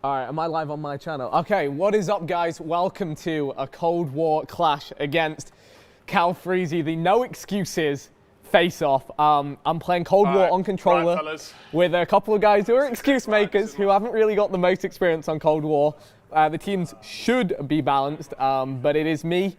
All right, am I live on my channel? Okay, what is up, guys? Welcome to a Cold War clash against Calfreezy, the no excuses face-off. I'm playing Cold War on controller with a couple of guys who are excuse makers who haven't really got the most experience on Cold War. The teams should be balanced, but it is me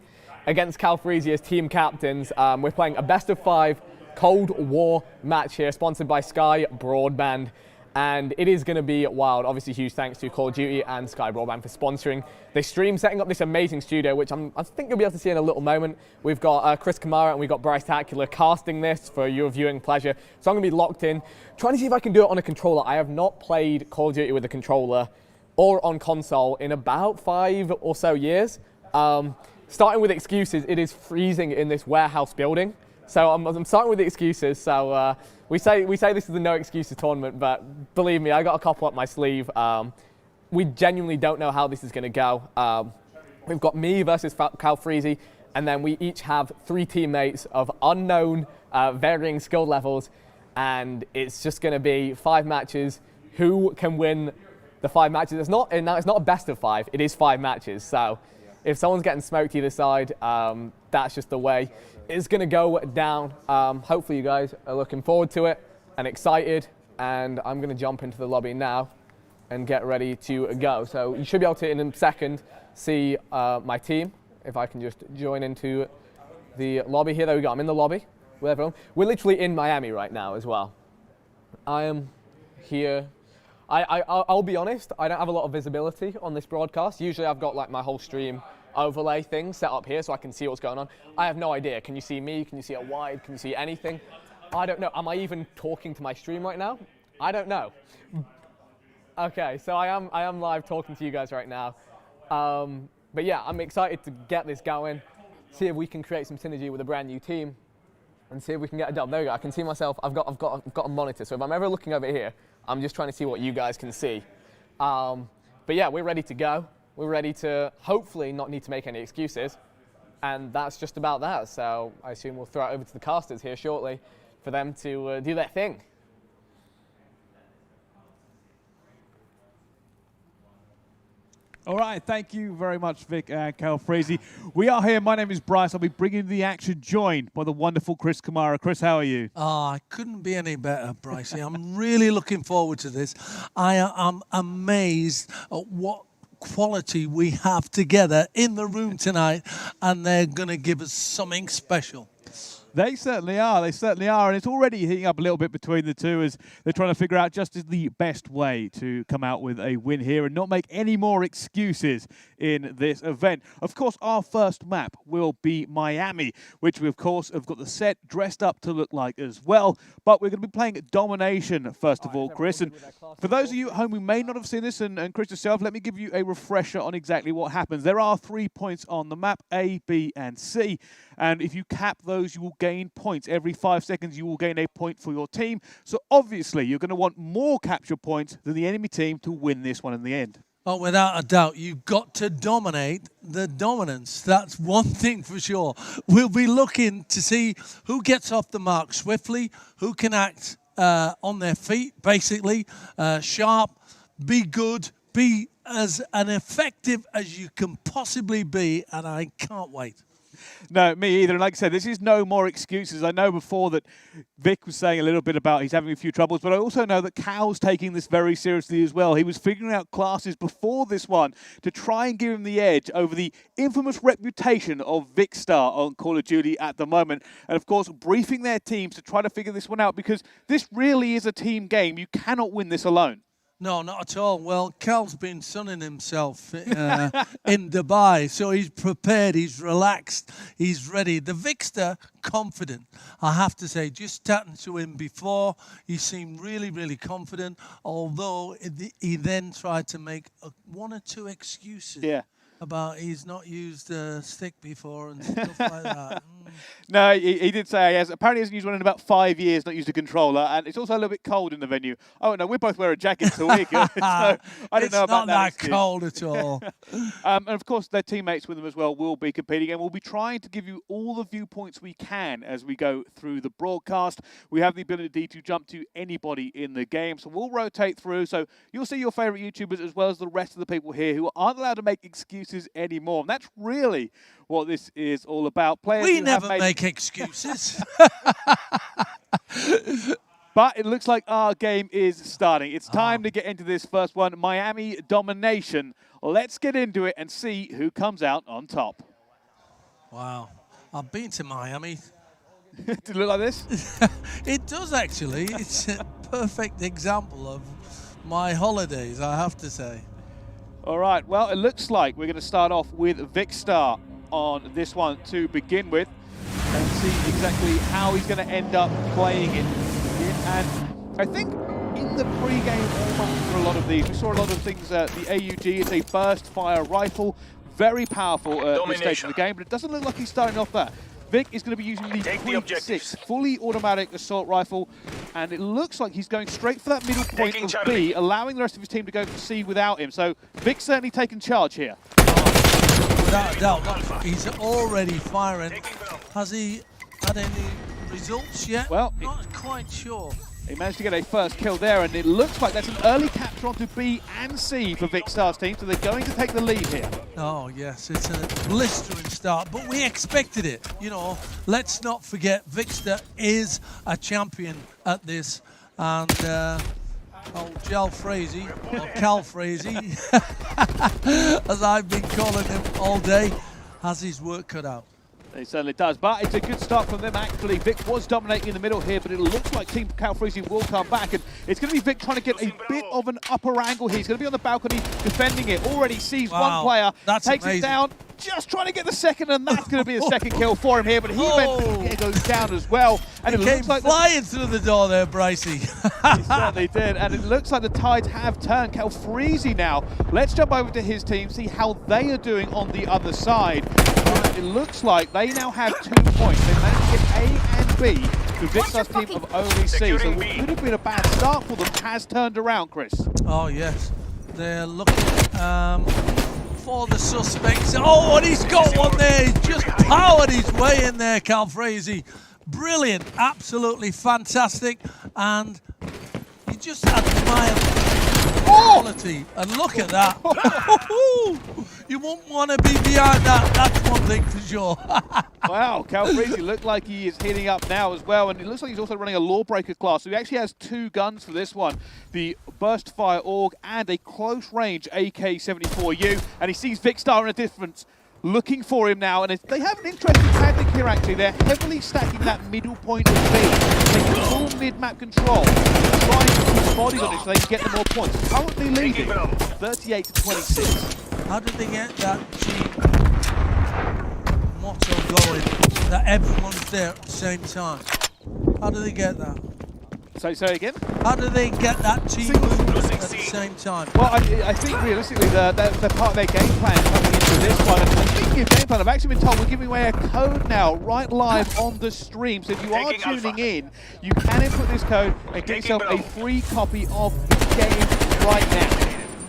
against Calfreezy as team captains. We're playing a best-of-5 Cold War match here, sponsored by Sky Broadband. And it is going to be wild. Obviously, huge thanks to Call of Duty and Sky Broadband for sponsoring this stream, setting up this amazing studio, which I think you'll be able to see in a little moment. We've got Chris Kamara and we've got Bryce Tacular casting this for your viewing pleasure. So I'm going to be locked in, trying to see if I can do it on a controller. I have not played Call of Duty with a controller or on console in about 5 or so years. Starting with excuses, it is freezing in this warehouse building. So I'm starting with the excuses. So we say this is the no excuses tournament, but believe me, I got a couple up my sleeve. We genuinely don't know how this is going to go. We've got me versus Calfreezy, and then we each have 3 teammates of unknown, varying skill levels, and it's just going to be 5 matches. Who can win the 5 matches? It's not a best of 5. It is 5 matches. So if someone's getting smoked either side, that's just the way it's going to go down. Hopefully you guys are looking forward to it and excited, and I'm going to jump into the lobby now and get ready to go. So you should be able to, in a second, see my team. If I can just join into the lobby here. There we go. I'm in the lobby with everyone. We're literally in Miami right now as well. I am here. I'll be honest, I don't have a lot of visibility on this broadcast. Usually I've got like my whole stream overlay thing set up here so I can see what's going on. I have no idea. Can you see me? Can you see it wide? Can you see anything? I don't know. Am I even talking to my stream right now? I don't know. Okay, so I am live talking to you guys right now. But yeah, I'm excited to get this going, see if we can create some synergy with a brand new team, and see if we can get a dub. There we go. I can see myself. I've got a monitor, so if I'm ever looking over here, I'm just trying to see what you guys can see. But yeah, we're ready to go. We're ready to hopefully not need to make any excuses. And that's just about that. So I assume we'll throw it over to the casters here shortly for them to do their thing. All right, thank you very much, Vic and Calfreezy. We are here. My name is Bryce. I'll be bringing the action, joined by the wonderful Chris Kamara. Chris, how are you? I couldn't be any better, Bryce. I'm really looking forward to this. I am amazed at what quality we have together in the room tonight, and they're going to give us something special. They certainly are. They certainly are. And it's already heating up a little bit between the two as they're trying to figure out just the best way to come out with a win here and not make any more excuses in this event. Of course, our first map will be Miami, which we, of course, have got the set dressed up to look like as well. But we're going to be playing Domination, first of all, Chris. And for those of you at home who may not have seen this, and Chris yourself, let me give you a refresher on exactly what happens. There are 3 points on the map, A, B, and C. And if you cap those, you will gain points. Every 5 seconds, you will gain a point for your team. So obviously, you're going to want more capture points than the enemy team to win this one in the end. Oh, without a doubt, you've got to dominate the dominance. That's one thing for sure. We'll be looking to see who gets off the mark swiftly, who can act on their feet, basically, sharp, be good, be as effective as you can possibly be, and I can't wait. No, me either. And like I said, this is no more excuses. I know before that Vic was saying a little bit about he's having a few troubles, but I also know that Cal's taking this very seriously as well. He was figuring out classes before this one to try and give him the edge over the infamous reputation of Vicstar on Call of Duty at the moment. And of course, briefing their teams to try to figure this one out because this really is a team game. You cannot win this alone. No, not at all. Well, Cal's been sunning himself in Dubai, so he's prepared, he's relaxed, he's ready. The Vicster, confident. I have to say, just chatting to him before, he seemed really, really confident, although he then tried to make 1 or 2 excuses about he's not used a stick before and stuff like that. No, he did say he has. Apparently, he hasn't used one in about 5 years, not used a controller, and it's also a little bit cold in the venue. Oh, no, we're both wearing jackets, so we're good. So I don't know about that. It's not that cold at all. And of course, their teammates with them as well will be competing, and we'll be trying to give you all the viewpoints we can as we go through the broadcast. We have the ability to jump to anybody in the game, so we'll rotate through. So you'll see your favorite YouTubers as well as the rest of the people here who aren't allowed to make excuses anymore. And that's really what this is all about. Players We never make excuses. But it looks like our game is starting. It's time to get into this first one, Miami Domination. Let's get into it and see who comes out on top. Wow. I've been to Miami. Does it look like this? It does, actually. It's a perfect example of my holidays, I have to say. All right, well, it looks like we're going to start off with Vicstar on this one to begin with and see exactly how he's going to end up playing it. And I think in the pre-game format for a lot of these, we saw a lot of things. The AUG is a burst fire rifle, very powerful at this stage of the game, but it doesn't look like he's starting off that. Vic is going to be using the .6 fully automatic assault rifle, and it looks like he's going straight for that middle point of B, allowing the rest of his team to go for C without him. So Vic's certainly taken charge here. Without a doubt, look, he's already firing. Has he had any results yet? Well, not quite sure. He managed to get a first kill there, and it looks like that's an early capture onto B and C for Vicstar's team, so they're going to take the lead here. Oh, yes, it's a blistering start, but we expected it. You know, let's not forget, Vicstar is a champion at this, and Calfreezy, or Calfreezy, as I've been calling him all day, has his work cut out. It certainly does, but it's a good start from them actually. Vic was dominating in the middle here, but it looks like Team Calfreezy will come back, and it's going to be Vic trying to get a bit of an upper angle here. He's going to be on the balcony defending it. Already sees one player, takes it down, just trying to get the second, and that's going to be a second kill for him here, but he eventually goes down as well. And it looks like flying through the door there, Bricey. He certainly did, and it looks like the tides have turned. Calfreezy now. Let's jump over to his team, see how they are doing on the other side. It looks like they now have 2 points. They managed to get A and B to Vicstar's team of only C. So what could have been a bad start for them has turned around, Chris. Oh, yes. They're looking for the suspects. Oh, and he's got one there. He's just powered his way in there, Calfreezy. Brilliant. Absolutely fantastic. And he just admire quality. And look at that. You won't want to be behind that. That's one thing for sure. Wow, Calfreezy looked like he is heating up now as well, and it looks like he's also running a Lawbreaker class. So he actually has 2 guns for this one, the Burst Fire AUG and a close-range AK-74U, and he sees Vicstar in a difference. Looking for him now, and they have an interesting tactic here actually. They're heavily stacking that middle point of B, taking full mid-map control, trying to put bodies on it so they can get them more points. Currently leading 38 to 26. How did they get that cheap motto going that everyone's there at the same time? How do they get that? Say again? How do they get that team movement at the same time? Well, I think realistically they're part of their game plan coming into this one. And speaking of game plan, I've actually been told we're giving away a code now right live on the stream. So if you are tuning in, you can input this code and get yourself a free copy of the game right now.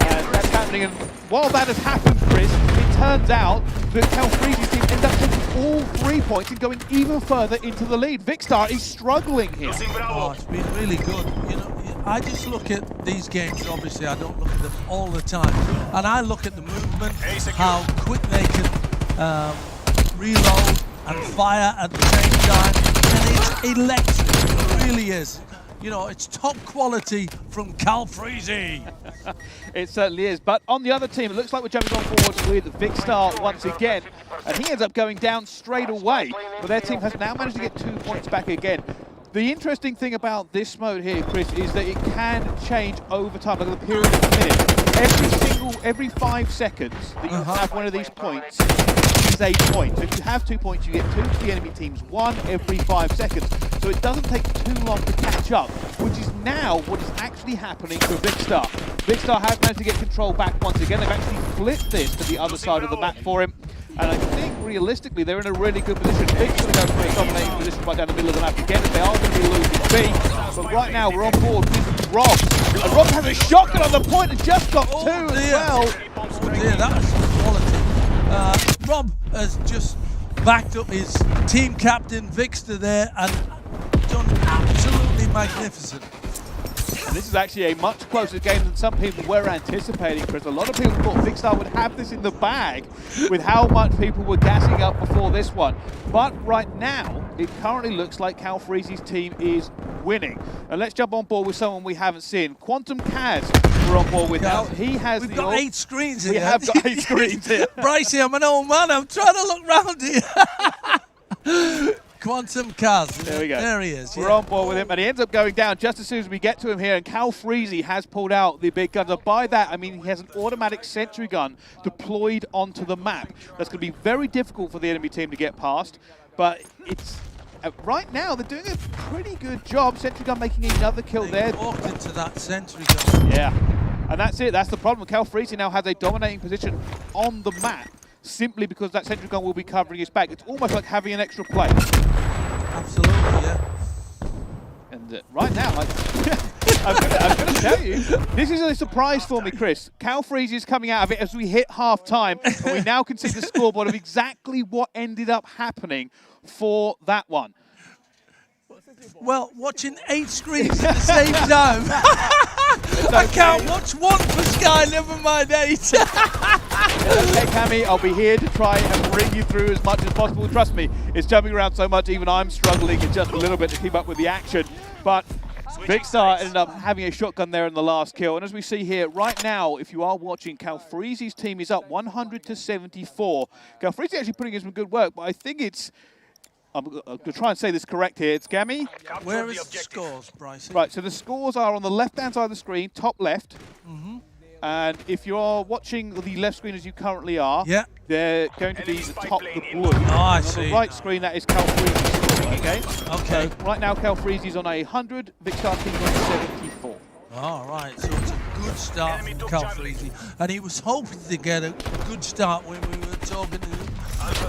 And that's happening. And while that has happened, Chris, it turns out that Calfreezy's team end up taking all 3 points and going even further into the lead. Vicstar is struggling here. Oh, it's been really good. You know, I just look at these games, obviously I don't look at them all the time, and I look at the movement, how quick they can reload and fire at the same time, and it's electric, it really is. You know, it's top quality from Calfreezy. It certainly is. But on the other team, it looks like we're jumping on forward with Vicstar once again. And he ends up going down straight away. But their team has now managed to get 2 points back again. The interesting thing about this mode here, Chris, is that it can change over time, like the period of minutes. Every 5 seconds that you have one of these points is a point. So if you have 2 points, you get 2 to the enemy team's 1 every 5 seconds. So it doesn't take too long to catch up, which is now what is actually happening for Vicstar. Vicstar has managed to get control back once again. They've actually flipped this to the other side of the map for him. And I think realistically, they're in a really good position. Vic's going to go for a dominating position right down the middle of the map again, if they are going to be losing B. But right now, we're on board with Rob. And Rob has a shotgun on the point and just got two as well. Oh dear, that was quality. Rob has just backed up his team captain, Victor, there, and done absolutely magnificent. And this is actually a much closer game than some people were anticipating, Chris. A lot of people thought Vicstar would have this in the bag with how much people were gassing up before this one. But right now, it currently looks like Calfreezy's team is winning. And let's jump on board with someone we haven't seen. Quantum Kaz, we're on board with now. He has We've got 8 screens here. We have got 8 screens here. Brycey, I'm an old man. I'm trying to look round here. Quantum Kaz. There we go. There he is. We're on board with him, and he ends up going down just as soon as we get to him here. And Calfreezy has pulled out the big guns. And by that, I mean he has an automatic sentry gun deployed onto the map. That's going to be very difficult for the enemy team to get past. But it's right now they're doing a pretty good job. Sentry gun making another kill there. Walked into that sentry gun. Yeah, and that's it. That's the problem. Calfreezy now has a dominating position on the map, simply because that sentry gun will be covering his back. It's almost like having an extra plate. Absolutely, yeah. And right now, I'm going to tell you, this is a surprise for me, Chris. Calfreezy is coming out of it as we hit half-time, and we now can see the scoreboard of exactly what ended up happening for that one. Well, watching 8 screens at the same time. I can't watch one for Sky, never mind 8. Okay, Cammy, I'll be here to try and bring you through as much as possible. Trust me, it's jumping around so much, even I'm struggling just a little bit to keep up with the action. But Vicstar ended up having a shotgun there in the last kill. And as we see here, right now, if you are watching, Calfreezy's team is up 100 to 74. Calfreezy actually putting in some good work, but I think it's... I'm going to try and say this correct here. It's Gammy. Where is the scores, Bryce? Right, so the scores are on the left-hand side of the screen, top left. And if you're watching the left screen as you currently are, they're going to be the top, the blue. Oh, I on see. the right screen, that is Calfreezy's score, okay? Okay. So right now, Calfreezy's on 100, Vicstar team's on 74. All right, so it's a good start from Calfreezy. And he was hoping to get a good start when we were talking to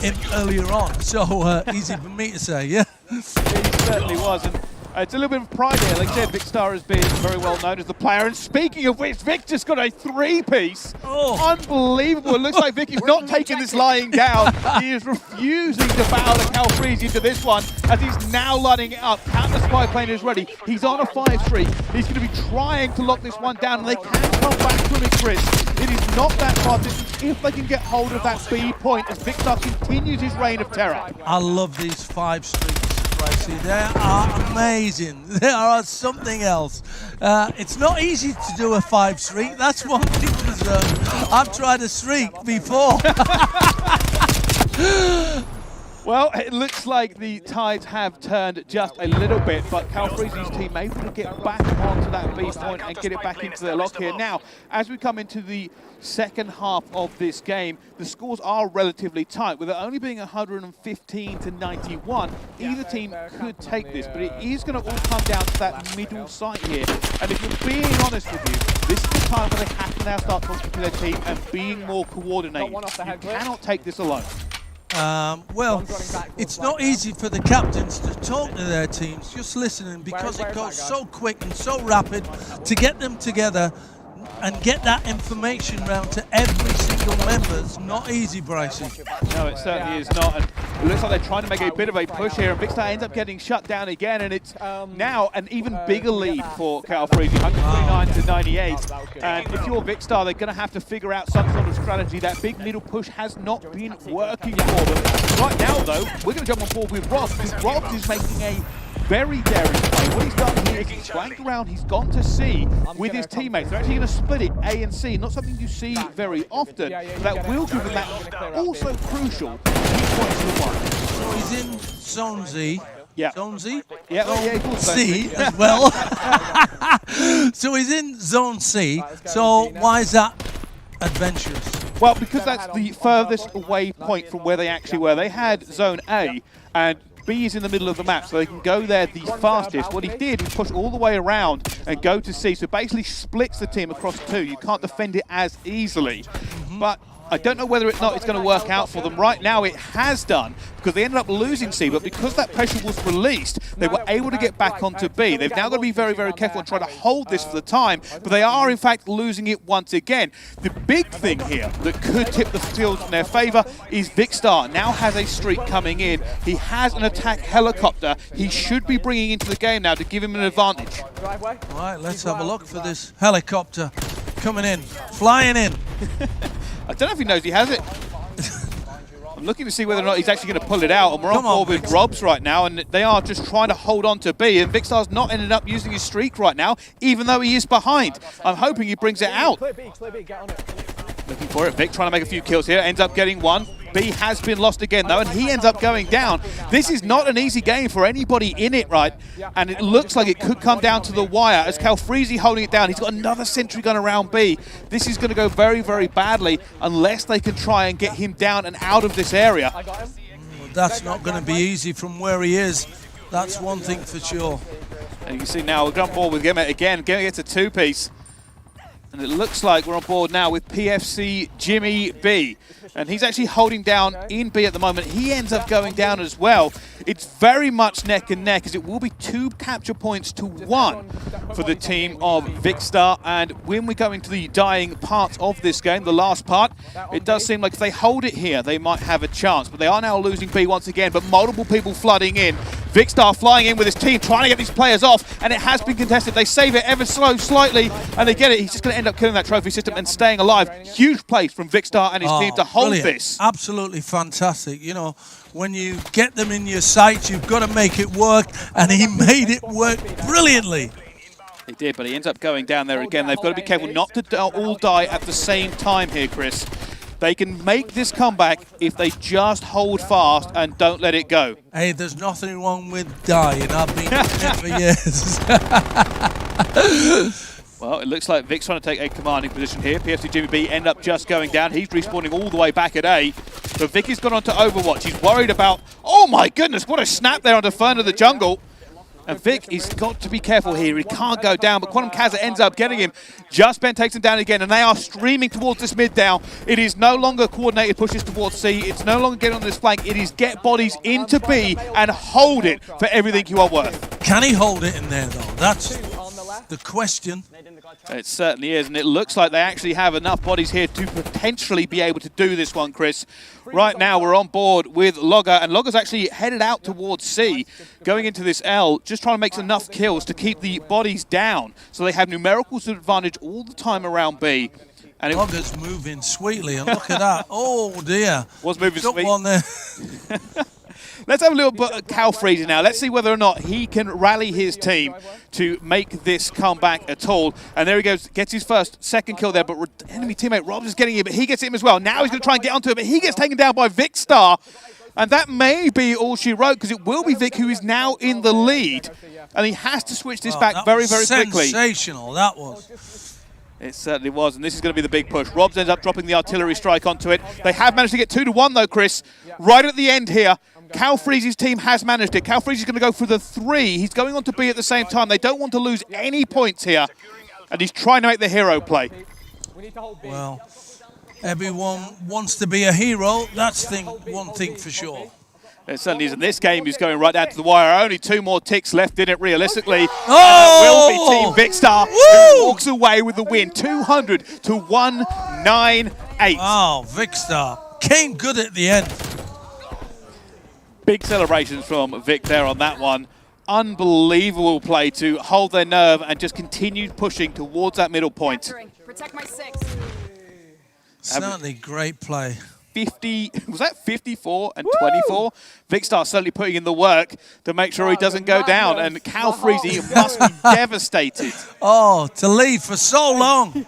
him earlier on. So easy for me to say, yeah? He certainly was. And it's a little bit of pride here. Like I said, Vicstar has been very well known as the player. And speaking of which, Vic just got a 3-piece. Oh. Unbelievable. It looks like Vic is not taking this lying down. He is refusing to bow the Calfreezy into this one as he's now lining it up. Counter spy plane is ready. He's on a 5-3. He's going to be trying to lock this one down, and they can come back from it, Chris. It is not that far distance if they can get hold of that B point as Vicstar continues his reign of terror. I love these 5 streaks. See, they are amazing. They are something else. It's not easy to do a 5 streak. That's one thing for certain. I've tried a streak before. Well, it looks like the tides have turned just a little bit, but Calfreezy's team able to get back onto that B point and get it back into their lock here. Now, as we come into the second half of this game, the scores are relatively tight, with it only being 115 to 91. Either team could take this, but it is going to all come down to that middle site here. And if you're being honest with you, this is the time where they have to now start talking to their team and being more coordinated. You cannot take this alone. Well, it's not easy for the captains to talk to their teams, just listening, because it goes so quick and so rapid to get them together and get that information round to every single member. It's not easy, Brycey. No, it certainly is not. And it looks like they're trying to make a bit of a push here, and Vicstar ends up getting shut down again, and it's now an even bigger lead for Calfreezy, 129 to 98. And if you're Vicstar, they're going to have to figure out some sort of strategy. That big middle push has not been working for them. Right now, though, we're going to jump on board with Rob, because Rob is making a very daring play. What he's done here is he's flanked around, he's gone to C with his teammates. They're actually going to split it A and C, not something you see very often. But that will give them that also crucial 2 points to 1. So he's in Zone Z. Yeah. Zone Z? Yeah, C as well. So he's in Zone C. So why is that adventurous? Well, because that's the furthest away point from where they actually were. They had Zone A, and B is in the middle of the map, so they can go there the fastest. What he did is push all the way around and go to C, so basically splits the team across 2. You can't defend it as easily. But I don't know whether or not it's going to work out for them. Right now it has done, because they ended up losing C, but because that pressure was released, they were able to get back onto B. They've now got to be very, very careful and try to hold this for the time, but they are in fact losing it once again. The big thing here that could tip the scales in their favor is Vikkstar now has a streak coming in. He has an attack helicopter. He should be bringing into the game now to give him an advantage. All right, let's have a look for this helicopter coming in, flying in. I don't know if he knows he has it. I'm looking to see whether or not he's actually going to pull it out, and we're on board with Robs right now, and they are just trying to hold on to B, and Vikkstar's not ended up using his streak right now, even though he is behind. I'm hoping he brings it out. Looking for it, Vic trying to make a few kills here, ends up getting one. B has been lost again though, and he ends up going down. This is not an easy game for anybody in it, right? And it looks like it could come down to the wire as Calfreezy holding it down. He's got another sentry gun around B. This is going to go very, very badly unless they can try and get him down and out of this area. That's not going to be easy from where he is. That's one thing for sure. And you can see now we're on board with Gimmet again. Gimmet gets a two-piece. And it looks like we're on board now with PFC Jimmy B. And he's actually holding down in B at the moment. He ends up going down as well. It's very much neck and neck, as it will be 2 capture points to 1 for the team of Vikkstar. And when we go into the dying part of this game, the last part, it does seem like if they hold it here, they might have a chance. But they are now losing B once again, but multiple people flooding in. Vikkstar flying in with his team, trying to get these players off, and it has been contested. They save it ever so slightly, and they get it. He's just going to end up killing that trophy system and staying alive. Huge place from Vikkstar and his team to hold this. Absolutely fantastic. You know, when you get them in your sights, you've got to make it work, and he made it work brilliantly. He did, but he ends up going down there again. They've got to be careful not to all die at the same time here, Chris. They can make this comeback if they just hold fast and don't let it go. Hey, there's nothing wrong with dying. I've been doing it for years. Well, it looks like Vic's trying to take a commanding position here. PFC Jimmy B end up just going down. He's respawning all the way back at A. But Vic has gone on to Overwatch. He's worried about... Oh my goodness, what a snap there onto Fern of the Jungle. And Vic, he's got to be careful here. He can't go down, but Quantum Kaza ends up getting him. Just Ben takes him down again, and they are streaming towards this mid down. It is no longer coordinated pushes towards C. It's no longer getting on this flank. It is get bodies into B and hold it for everything you are worth. Can he hold it in there, though? That's the question. It certainly is, and it looks like they actually have enough bodies here to potentially be able to do this one, Chris. Right now, we're on board with Logger, and Logger's actually headed out towards C, going into this L, just trying to make enough kills to keep the bodies down, so they have numericals advantage all the time around B. And Logger's moving sweetly, and look at that. Oh, dear. Was moving sweet. One there. Let's have a little bit of Calfreezy now. Let's see whether or not he can rally his team to make this comeback at all. And there he goes, gets his second kill there, but enemy teammate Robs is getting him, but he gets him as well. Now he's going to try and get onto it, but he gets taken down by Vikkstar. And that may be all she wrote, because it will be Vic who is now in the lead. And he has to switch this back very, very quickly. Sensational, that was. It certainly was, and this is going to be the big push. Robs ends up dropping the artillery strike onto it. They have managed to get 2-1 though, Chris. Right at the end here, Calfreezy's team has managed it. Calfreezy's going to go for the 3. He's going on to B at the same time. They don't want to lose any points here, and he's trying to make the hero play. Well, everyone wants to be a hero. That's one thing for sure. It certainly is, and this game is going right down to the wire. Only 2 more ticks left in it, realistically. Oh! And it will be Team Vikkstar who walks away with the win, 200 to 198. Oh, Vikkstar came good at the end. Big celebrations from Vic there on that one. Unbelievable play to hold their nerve and just continue pushing towards that middle point. Protect my 6. Certainly great play. 50, was that 54 and 24? Vikkstar certainly putting in the work to make sure he doesn't go down, and Calfreezy must be devastated. Oh, to lead for so long.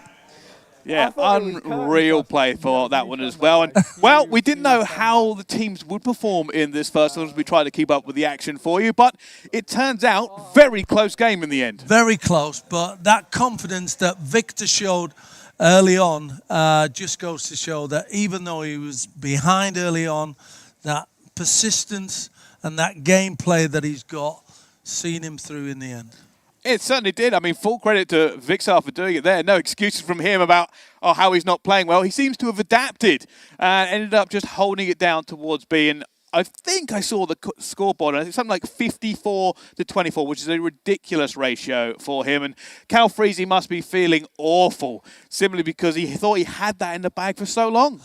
Yeah, unreal play for that one as well. And, well, we didn't know how the teams would perform in this first one as we tried to keep up with the action for you, but it turns out very close game in the end. Very close, but that confidence that Victor showed early on just goes to show that even though he was behind early on, that persistence and that gameplay that he's got, seen him through in the end. It certainly did. I mean, full credit to Vixar for doing it there. No excuses from him about how he's not playing well. He seems to have adapted and ended up just holding it down towards B. And I think I saw the scoreboard, and it's something like 54 to 24, which is a ridiculous ratio for him. And Calfreezy must be feeling awful, simply because he thought he had that in the bag for so long.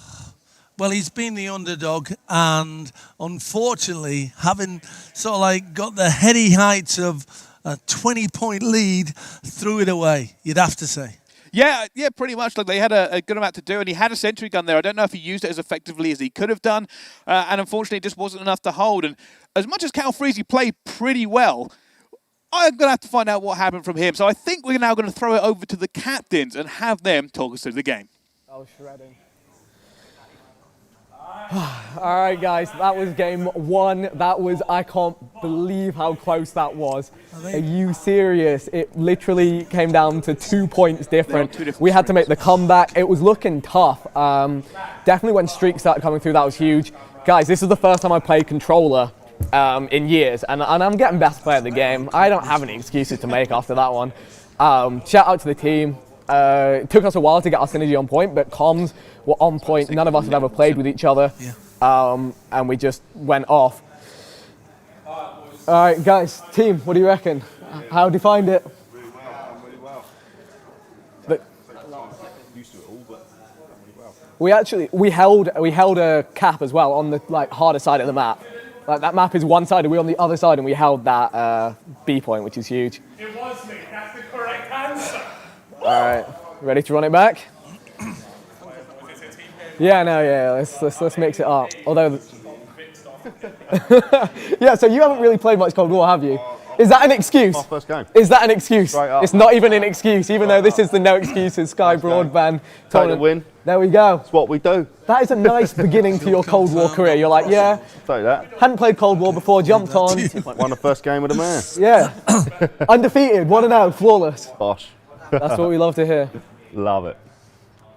Well, he's been the underdog, and unfortunately, having sort of like got the heady heights of a 20-point lead, threw it away, you'd have to say. Yeah, pretty much. Like, they had a good amount to do, and he had a sentry gun there. I don't know if he used it as effectively as he could have done, and unfortunately, it just wasn't enough to hold. And as much as Calfreezy played pretty well, I'm going to have to find out what happened from him. So I think we're now going to throw it over to the captains and have them talk us through the game. Oh, shredding. All right, guys, that was game one. I can't believe how close that was. Are you serious? It literally came down to 2 points different. We had to make the comeback. It was looking tough. Definitely when streaks started coming through, that was huge. Guys, this is the first time I played controller in years, and I'm getting best player of the game. I don't have any excuses to make after that one. Shout out to the team. It took us a while to get our synergy on point, but comms were on point. None of us had ever played with each other, and we just went off. All right, guys, team, what do you reckon? How do you find it? Really well, really well. But Used to it all, but really well. we held a cap as well on the harder side of the map. Like, that map is one side and we're on the other side, and we held that B point, which is huge. It was me. That's the correct answer. All right, ready to run it back? Yeah, no, yeah. Let's mix it up. Although, yeah. So you haven't really played much Cold War, have you? Is that an excuse? My first game. Is that an excuse? Straight up. It's not even an excuse, even though this is the no excuses Sky Broadband Take the tournament. win. There we go. It's what we do. That is a nice beginning to your Cold War career. You're like, yeah, Take that. hadn't played Cold War before, jumped on. Won the first game with the man. Yeah, undefeated, 1-0, flawless. Bosh. That's what we love to hear. Love it.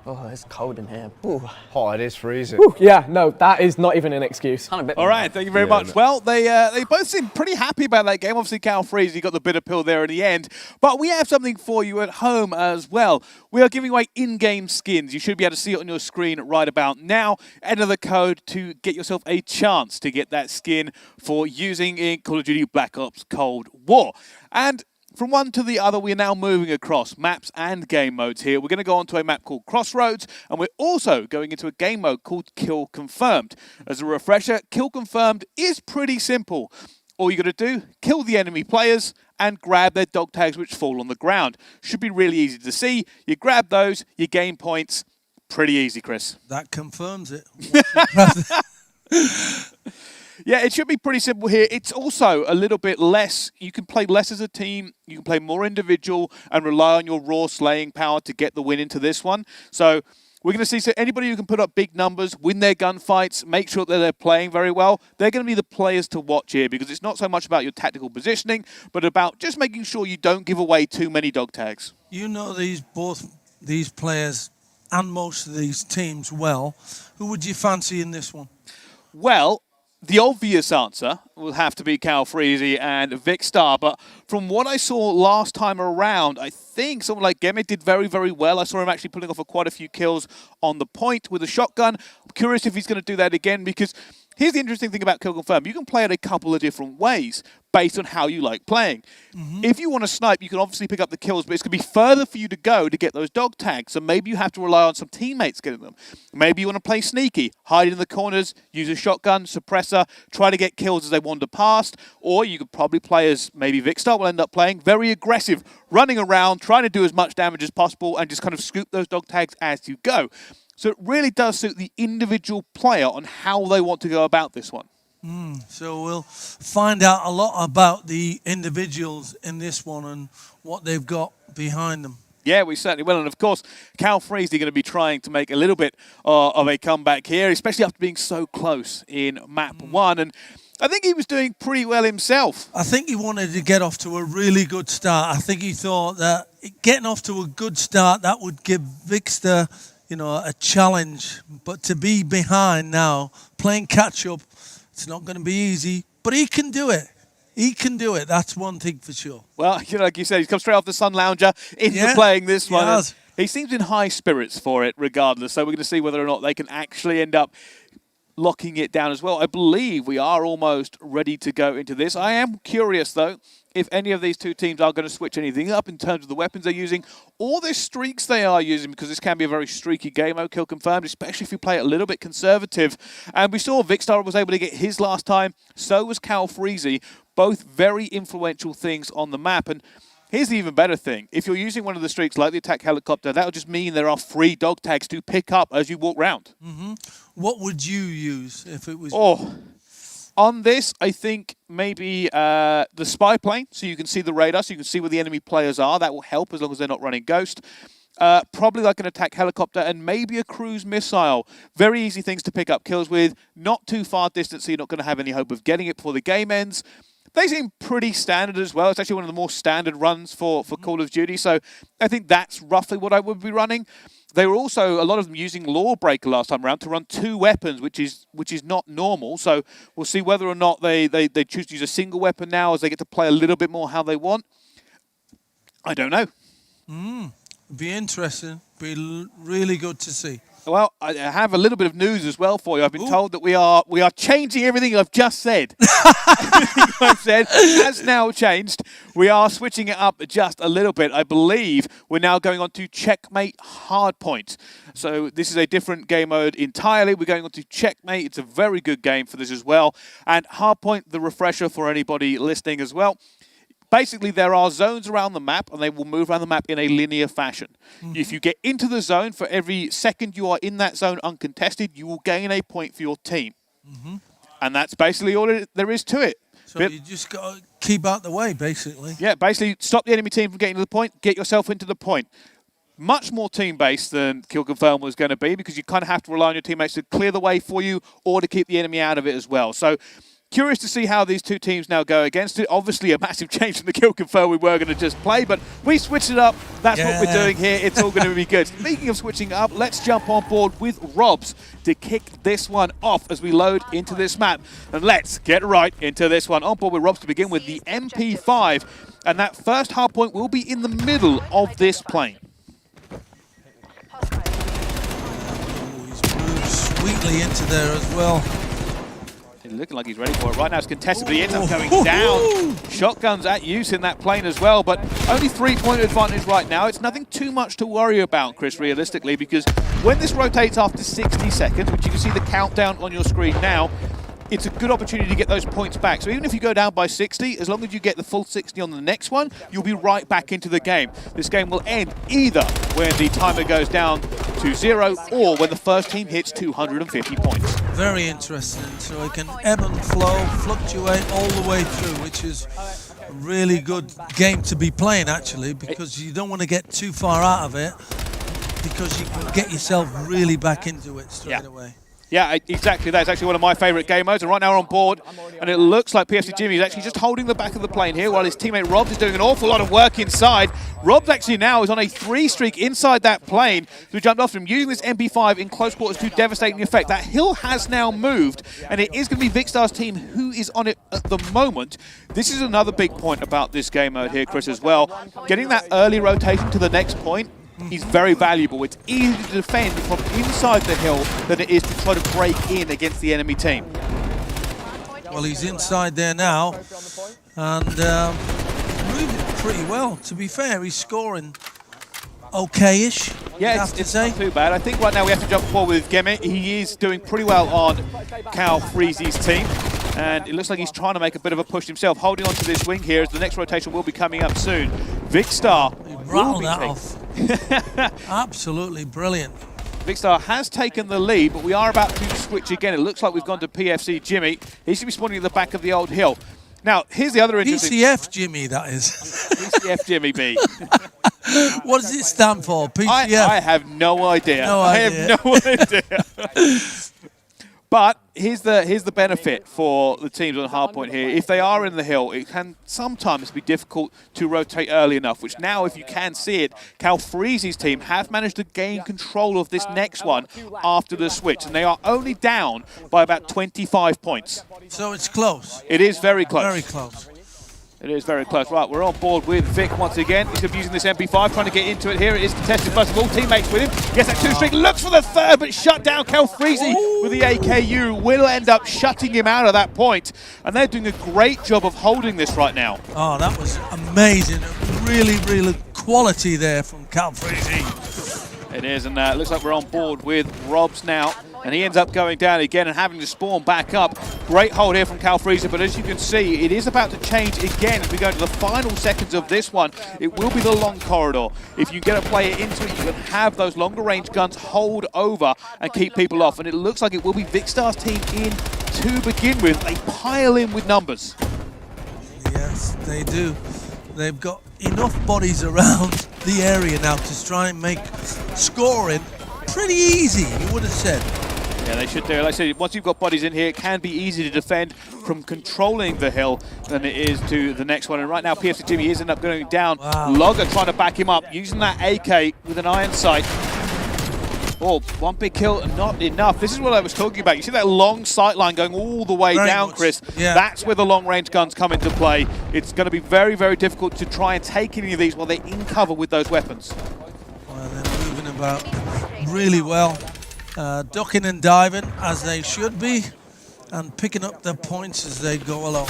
Oh, it's cold in here. Ooh. Oh, it is freezing. Whew, yeah, no, that is not even an excuse. Kind of bit All right, thank you very much. Well, they both seem pretty happy about that game. Obviously, Calfreezy got the bitter pill there in the end. But we have something for you at home as well. We are giving away in-game skins. You should be able to see it on your screen right about now. Enter the code to get yourself a chance to get that skin for using in Call of Duty Black Ops Cold War. And from one to the other, we are now moving across maps and game modes here. We're going to go on to a map called Crossroads, and we're also going into a game mode called Kill Confirmed. As a refresher, Kill Confirmed is pretty simple. All you got to do, kill the enemy players and grab their dog tags which fall on the ground. Should be really easy to see. You grab those, you gain points. Pretty easy, Chris. That confirms it. Yeah, it should be pretty simple here. It's also a little bit less. You can play less as a team. You can play more individual and rely on your raw slaying power to get the win into this one. So we're going to see anybody who can put up big numbers, win their gunfights, make sure that they're playing very well. They're going to be the players to watch here, because it's not so much about your tactical positioning, but about just making sure you don't give away too many dog tags. You know both these players and most of these teams well. Who would you fancy in this one? Well, the obvious answer will have to be Calfreezy and Vicstar, but from what I saw last time around, I think someone like Gemit did very, very well. I saw him actually pulling off quite a few kills on the point with a shotgun. I'm curious if he's going to do that again, because here's the interesting thing about Kill Confirm. You can play it a couple of different ways based on how you like playing. If you want to snipe, you can obviously pick up the kills, but it's going to be further for you to go to get those dog tags, so maybe you have to rely on some teammates getting them. Maybe you want to play sneaky, hide in the corners, use a shotgun, suppressor, try to get kills as they wander past, or you could probably play as maybe Vicstar will end up playing, very aggressive, running around, trying to do as much damage as possible, and just kind of scoop those dog tags as you go. So it really does suit the individual player on how they want to go about this one. So we'll find out a lot about the individuals in this one and what they've got behind them. Yeah, we certainly will. And of course, Calfreezy going to be trying to make a little bit of a comeback here, especially after being so close in map one. And I think he was doing pretty well himself. I think he wanted to get off to a really good start. I think he thought that getting off to a good start, that would give Vicstar, a challenge. But to be behind now, playing catch-up, it's not going to be easy, but he can do it. He can do it. That's one thing for sure. Well, like you said, he's come straight off the Sun Lounger into Yeah, playing this he one. has. He seems in high spirits for it regardless, so we're going to see whether or not they can actually end up locking it down as well. I believe we are almost ready to go into this. I am curious, though, if any of these two teams are going to switch anything up in terms of the weapons they're using or the streaks they are using, because this can be a very streaky game, kill confirmed, especially if you play it a little bit conservative. And we saw Vicstar was able to get his last time, so was Calfreezy, both very influential things on the map. And here's the even better thing. If you're using one of the streaks like the attack helicopter, that'll just mean there are free dog tags to pick up as you walk around. What would you use if it was... Oh, on this, I think maybe the spy plane, so you can see the radar, so you can see where the enemy players are. That will help as long as they're not running Ghost. Probably like an attack helicopter and maybe a cruise missile. Very easy things to pick up kills with. Not too far distance, so you're not going to have any hope of getting it before the game ends. They seem pretty standard as well. It's actually one of the more standard runs for Call of Duty, so I think that's roughly what I would be running. They were also, a lot of them, using Lawbreaker last time around to run 2 weapons, which is not normal. So we'll see whether or not they choose to use a single weapon now as they get to play a little bit more how they want. I don't know. Be interesting. Be really good to see. Well, I have a little bit of news as well for you. I've been told that we are changing everything I've just said. Everything I've said has now changed. We are switching it up just a little bit. I believe we're now going on to Checkmate Hardpoint. So this is a different game mode entirely. We're going on to Checkmate. It's a very good game for this as well. And Hardpoint, the refresher for anybody listening as well. Basically, there are zones around the map, and they will move around the map in a linear fashion. If you get into the zone, for every second you are in that zone uncontested, you will gain a point for your team. And that's basically all there is to it. So you just got to keep out the way, basically. Yeah, basically stop the enemy team from getting to the point, get yourself into the point. Much more team-based than Kill Confirm was going to be, because you kind of have to rely on your teammates to clear the way for you or to keep the enemy out of it as well. So curious to see how these two teams now go against it. Obviously, a massive change from the Kill Confirm we were going to just play, but we switched it up. That's what we're doing here. It's all going to be good. Speaking of switching up, let's jump on board with Robs to kick this one off as we load into this map. And let's get right into this one. On board with Robs to begin with the MP5, and that first hard point will be in the middle of this plane. He's moved sweetly into there as well. Looking like he's ready for it. Right now it's contested, but he ends up going down. Shotguns at use in that plane as well, but only 3-point advantage right now. It's nothing too much to worry about, Chris, realistically, because when this rotates after 60 seconds, which you can see the countdown on your screen now, it's a good opportunity to get those points back. So even if you go down by 60, as long as you get the full 60 on the next one, you'll be right back into the game. This game will end either when the timer goes down to 0 or when the first team hits 250 points. Very interesting. So it can ebb and flow, fluctuate all the way through, which is a really good game to be playing, actually, because you don't want to get too far out of it, because you can get yourself really back into it straight away. Yeah, exactly. That's actually one of my favourite game modes. And right now we're on board, and it looks like PFC Jimmy is actually just holding the back of the plane here while his teammate Robs is doing an awful lot of work inside. Robs actually now is on a 3 streak inside that plane. So we jumped off him using this MP5 in close quarters to devastating effect. That hill has now moved, and it is going to be Vicstar's team who is on it at the moment. This is another big point about this game mode here, Chris, as well. Getting that early rotation to the next point is very valuable. It's easier to defend from inside the hill than it is to try to break in against the enemy team. Well, he's inside there now, and moving pretty well. To be fair, he's scoring okay-ish. Yeah, it's not too bad. I think right now we have to jump forward with Gemme. He is doing pretty well on Calfreezy's team, and it looks like he's trying to make a bit of a push himself, holding on to this wing here as the next rotation will be coming up soon. Vicstar rattled that off. Absolutely brilliant. Vicstar has taken the lead, but we are about to switch again. It looks like we've gone to PFC Jimmy. He should be spawning at the back of the old hill. Now, here's the other interesting... PCF Jimmy, that is. PCF Jimmy B. What does it stand for? PCF? I have no idea. I have no idea. But here's the benefit for the teams on hardpoint here. If they are in the hill, it can sometimes be difficult to rotate early enough, which now, if you can see it, Calfreezy's team have managed to gain control of this next one after the switch, and they are only down by about 25 points. So it's close. It is very close. Very close. It is very close. Right, we're on board with Vic once again. He's using this MP5, trying to get into it here. It is contested first of all. Teammates with him. Gets that 2-streak, looks for the third, but shut down. Calfreezy with the AKU will end up shutting him out of that point. And they're doing a great job of holding this right now. Oh, that was amazing. Really, really quality there from Calfreezy. It is, and it looks like we're on board with Robs now. And he ends up going down again and having to spawn back up. Great hold here from Calfreezy, but as you can see, it is about to change again as we go into the final seconds of this one. It will be the long corridor. If you get a player into it, you can have those longer range guns hold over and keep people off. And it looks like it will be Vicstar's team in to begin with. They pile in with numbers. Yes, they do. They've got enough bodies around the area now to try and make scoring pretty easy, you would have said. Yeah, they should do. Like I said, once you've got bodies in here, it can be easy to defend from controlling the hill than it is to the next one. And right now, PFC Jimmy is end up going down. Wow. Logger trying to back him up, using that AK with an iron sight. Oh, one big kill, not enough. This is what I was talking about. You see that long sight line going all the way down, much. Chris? Yeah. That's where the long-range guns come into play. It's going to be very, very difficult to try and take any of these while they're in cover with those weapons. Well, they're moving about really well. Ducking and diving as they should be, and picking up their points as they go along.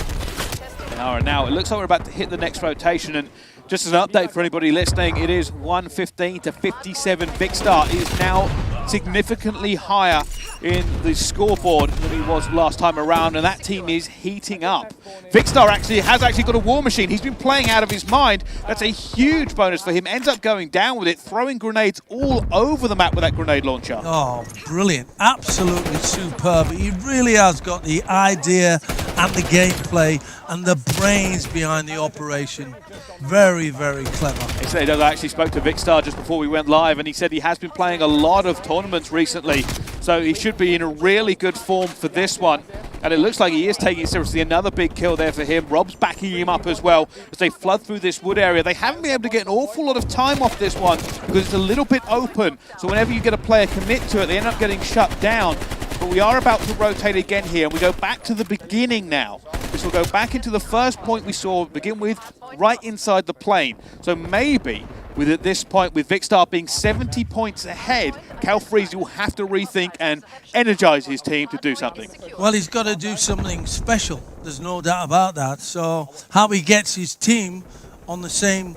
And now it looks like we're about to hit the next rotation, and just as an update for anybody listening, it is 115 to 57. Vicstar is now significantly higher in the scoreboard than he was last time around, and that team is heating up. Vicstar has actually got a war machine. He's been playing out of his mind. That's a huge bonus for him. Ends up going down with it, throwing grenades all over the map with that grenade launcher. Oh, brilliant. Absolutely superb. He really has got the idea and the gameplay and the brains behind the operation. Very, very clever. He said I actually spoke to Vicstar just before we went live, and he said he has been playing a lot of tournaments recently, so he should be in a really good form for this one. And it looks like he is taking it seriously. Another big kill there for him. Rob's backing him up as well as they flood through this wood area. They haven't been able to get an awful lot of time off this one because it's a little bit open. So whenever you get a player commit to it, they end up getting shut down. But we are about to rotate again here, and we go back to the beginning now. This will go back into the first point we saw begin with, right inside the plane. So maybe, at this point, with Vicstar being 70 points ahead, Calfreezy will have to rethink and energize his team to do something. Well, he's got to do something special. There's no doubt about that. So how he gets his team on the same,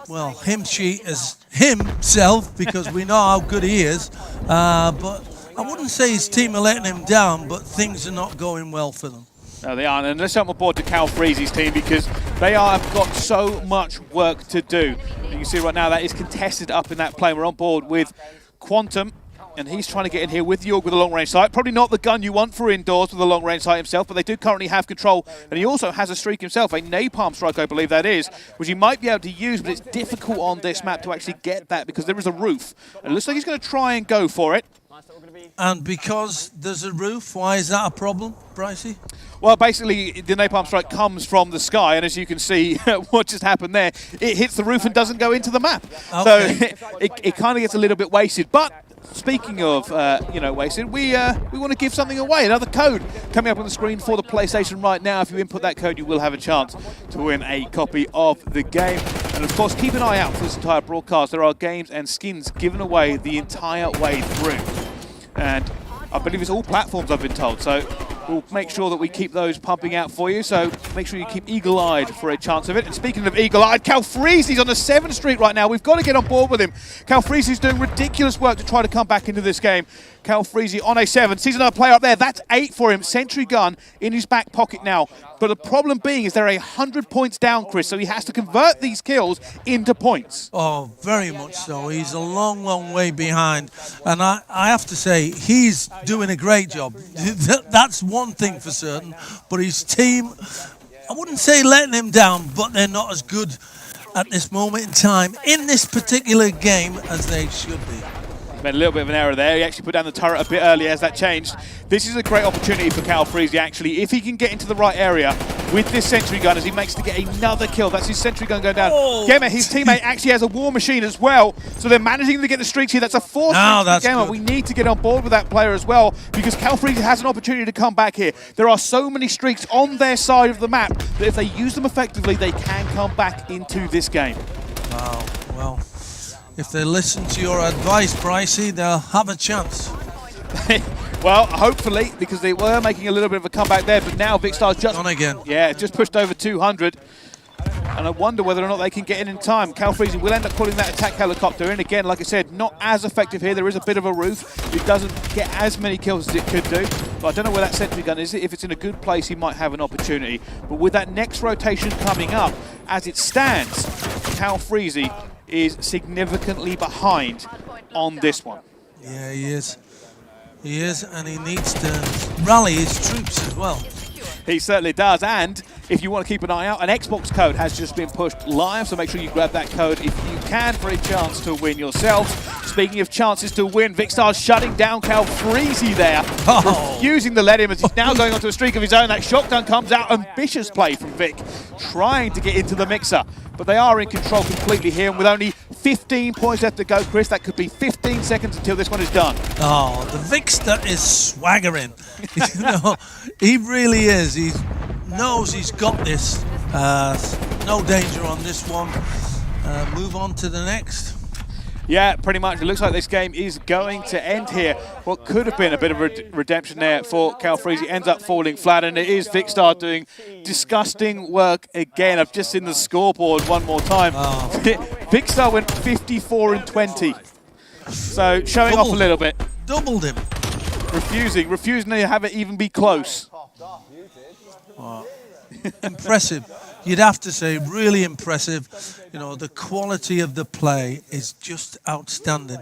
well, hymn sheet as himself, because we know how good he is. But I wouldn't say his team are letting him down, but things are not going well for them. No, they aren't. And let's jump aboard to Calfreezy's team because they have got so much work to do. And you can see right now that is contested up in that plane. We're on board with Quantum, and he's trying to get in here with York with a long-range sight. Probably not the gun you want for indoors with a long-range sight himself, but they do currently have control. And he also has a streak himself, a napalm strike, I believe that is, which he might be able to use, but it's difficult on this map to actually get that because there is a roof. And it looks like he's going to try and go for it. And because there's a roof, why is that a problem, Brycey? Well, basically, the napalm strike comes from the sky, and as you can see, what just happened there, it hits the roof and doesn't go into the map. Okay. So it kind of gets a little bit wasted. But speaking of, wasted, we want to give something away. Another code coming up on the screen for the PlayStation right now. If you input that code, you will have a chance to win a copy of the game. And of course, keep an eye out for this entire broadcast. There are games and skins given away the entire way through. And I believe it's all platforms, I've been told. So we'll make sure that we keep those pumping out for you. So make sure you keep eagle-eyed for a chance of it. And speaking of eagle-eyed, Calfreezy's on the 7th Street right now. We've got to get on board with him. Calfreezy's doing ridiculous work to try to come back into this game. Calfreezy on a 7. Sees another player up there. That's 8 for him. Sentry gun in his back pocket now. But the problem being is they're 100 points down, Chris, so he has to convert these kills into points. Oh, very much so. He's a long, long way behind. And I have to say, he's doing a great job. That's one thing for certain. But his team, I wouldn't say letting him down, but they're not as good at this moment in time in this particular game as they should be. Made a little bit of an error there. He actually put down the turret a bit early as that changed. This is a great opportunity for Calfreezy, actually. If he can get into the right area with this sentry gun as he makes to get another kill. That's his sentry gun going down. Oh. Gemma, his teammate, actually has a war machine as well. So they're managing to get the streaks here. That's a fourth streak for Gemma. We need to get on board with that player as well because Calfreezy has an opportunity to come back here. There are so many streaks on their side of the map that if they use them effectively, they can come back into this game. Wow, well, if they listen to your advice, Pricey, they'll have a chance. Well, hopefully, because they were making a little bit of a comeback there, but now Vicstar's just... On again. Yeah, just pushed over 200. And I wonder whether or not they can get in time. Calfreezy will end up pulling that attack helicopter in. Again, like I said, not as effective here. There is a bit of a roof. It doesn't get as many kills as it could do. But I don't know where that sentry gun is. If it's in a good place, he might have an opportunity. But with that next rotation coming up, as it stands, Calfreezy is significantly behind on this one. Yeah, he is. He is, and he needs to rally his troops as well. He certainly does, and if you want to keep an eye out, an Xbox code has just been pushed live, so make sure you grab that code if you can for a chance to win yourself. Speaking of chances to win, Vicstar's shutting down Calfreezy there, refusing to let him as he's now going onto a streak of his own. That shotgun comes out, ambitious play from Vic, trying to get into the mixer. But they are in control completely here, and with only 15 points left to go, Chris, that could be 15 seconds until this one is done. Oh, the Vicstar is swaggering. You know, he really is. He knows he's got this. No danger on this one. Move on to the next. Yeah, pretty much. It looks like this game is going to end here. What could have been a bit of redemption there for Calfreezy ends up falling flat, and it is Vicstar doing disgusting work again. I've just seen the scoreboard one more time. Oh. Vicstar went 54 and 20. So showing off a little bit. Doubled him. Refusing to have it even be close. Oh. Impressive. You'd have to say really impressive. You know, the quality of the play is just outstanding.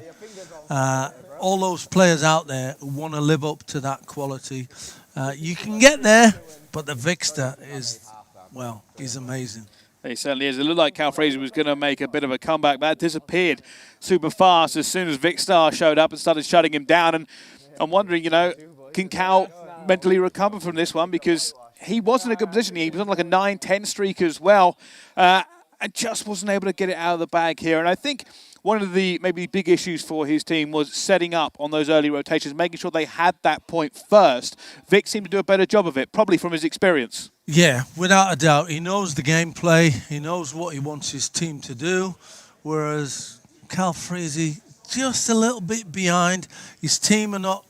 All those players out there who want to live up to that quality. You can get there, but the Vicstar is, well, he's amazing. He certainly is. It looked like Calfreezy was going to make a bit of a comeback. That disappeared super fast as soon as Vicstar showed up and started shutting him down. And I'm wondering, you know, can Cal mentally recover from this one? Because he was in a good position. He was on like a 9-10 streak as well, and just wasn't able to get it out of the bag here. And I think one of the maybe big issues for his team was setting up on those early rotations, making sure they had that point first. Vic seemed to do a better job of it, probably from his experience. Yeah, without a doubt. He knows the gameplay. He knows what he wants his team to do, whereas Calfreezy just a little bit behind. His team are not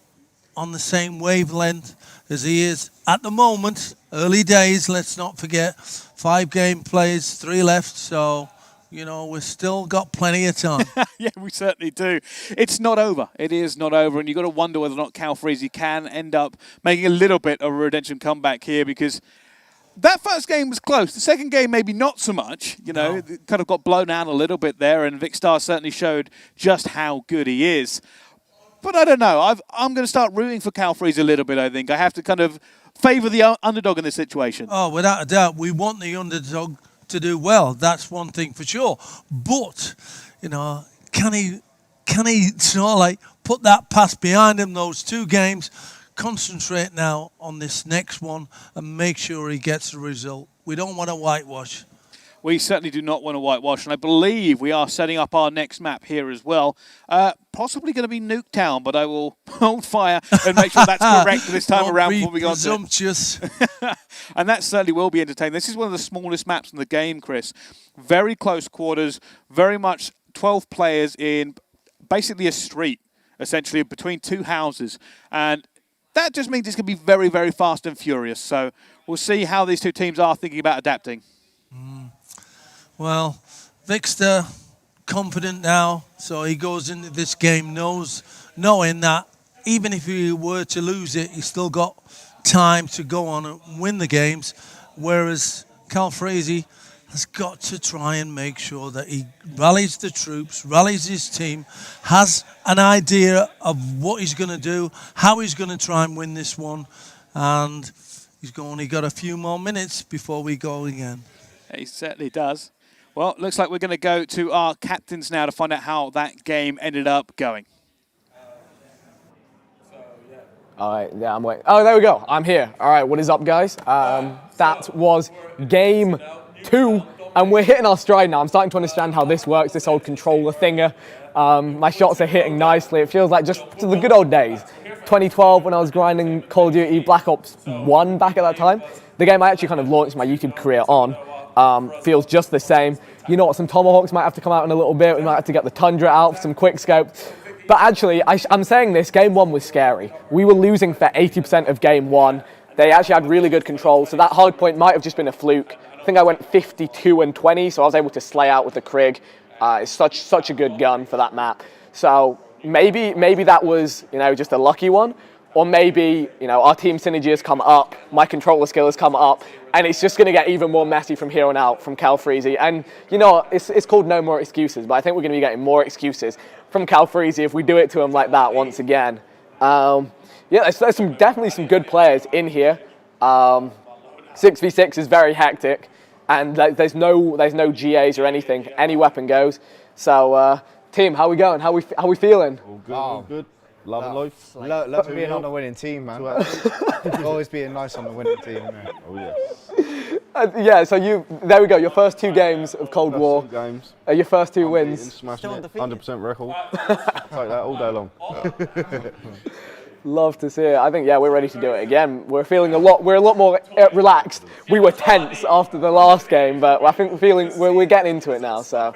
on the same wavelength as he is at the moment. Early days, let's not forget. 5 game plays, 3 left, so, you know, we've still got plenty of time. Yeah, we certainly do. It's not over. It is not over, and you've got to wonder whether or not Calfreezy can end up making a little bit of a redemption comeback here, because that first game was close. The second game, maybe not so much. You know, it kind of got blown out a little bit there, and Vicstar certainly showed just how good he is. But I don't know. I'm going to start rooting for Calfreezy a little bit, I think. I have to kind of favour the underdog in this situation. Oh, without a doubt. We want the underdog to do well. That's one thing for sure. But, you know, can he sort of like put that past behind him, those 2 games, concentrate now on this next one and make sure he gets the result. We don't want to whitewash. We certainly do not want to whitewash, and I believe we are setting up our next map here as well. Possibly going to be Nuketown, but I will hold fire and make sure that's correct this time around before we go on to presumptuous. And that certainly will be entertaining. This is one of the smallest maps in the game, Chris. Very close quarters, very much 12 players in basically a street, essentially, between 2 houses. And that just means it's going to be very, very fast and furious. So we'll see how these 2 teams are thinking about adapting. Well, Vicstar confident now, so he goes into this game knowing that even if he were to lose it, he's still got time to go on and win the games, whereas Calfreezy has got to try and make sure that he rallies the troops, rallies his team, has an idea of what he's going to do, how he's going to try and win this one, and he's only got a few more minutes before we go again. He certainly does. Well, looks like we're going to go to our captains now to find out how that game ended up going. All right, yeah, I'm waiting. Oh, there we go. I'm here. All right, what is up, guys? That was game 2, and we're hitting our stride now. I'm starting to understand how this works, this old controller thinger. My shots are hitting nicely. It feels like just the good old days. 2012, when I was grinding Call of Duty Black Ops 1 back at that time. The game I actually kind of launched my YouTube career on. Feels just the same. You know what, some Tomahawks might have to come out in a little bit. We might have to get the Tundra out for some quick scope. But actually, I'm saying this, game 1 was scary. We were losing for 80% of game 1. They actually had really good control, so that hard point might have just been a fluke. I think I went 52-20, so I was able to slay out with the Krig. It's such a good gun for that map. So maybe that was, you know, just a lucky one. Or maybe, you know, our team synergy has come up, my controller skill has come up, and it's just going to get even more messy from here on out from Calfreezy. And, you know, it's called no more excuses, but I think we're going to be getting more excuses from Calfreezy if we do it to him like that once again. Yeah, there's definitely some good players in here. 6v6 is very hectic, and there's no GAs or anything. Any weapon goes. So, team, how we going? How we feeling? All good, all good. Love and life. Love being on the winning team, man. Always being nice on the winning team, man. Oh, yes. Yeah, so there we go, your first 2 games of Cold War. 2 games. Your first 2 wins. Smashing it, 100% record. Take that all day long. Love to see it. I think, yeah, we're ready to do it again. We're a lot more relaxed. We were tense after the last game, but I think we're getting into it now. So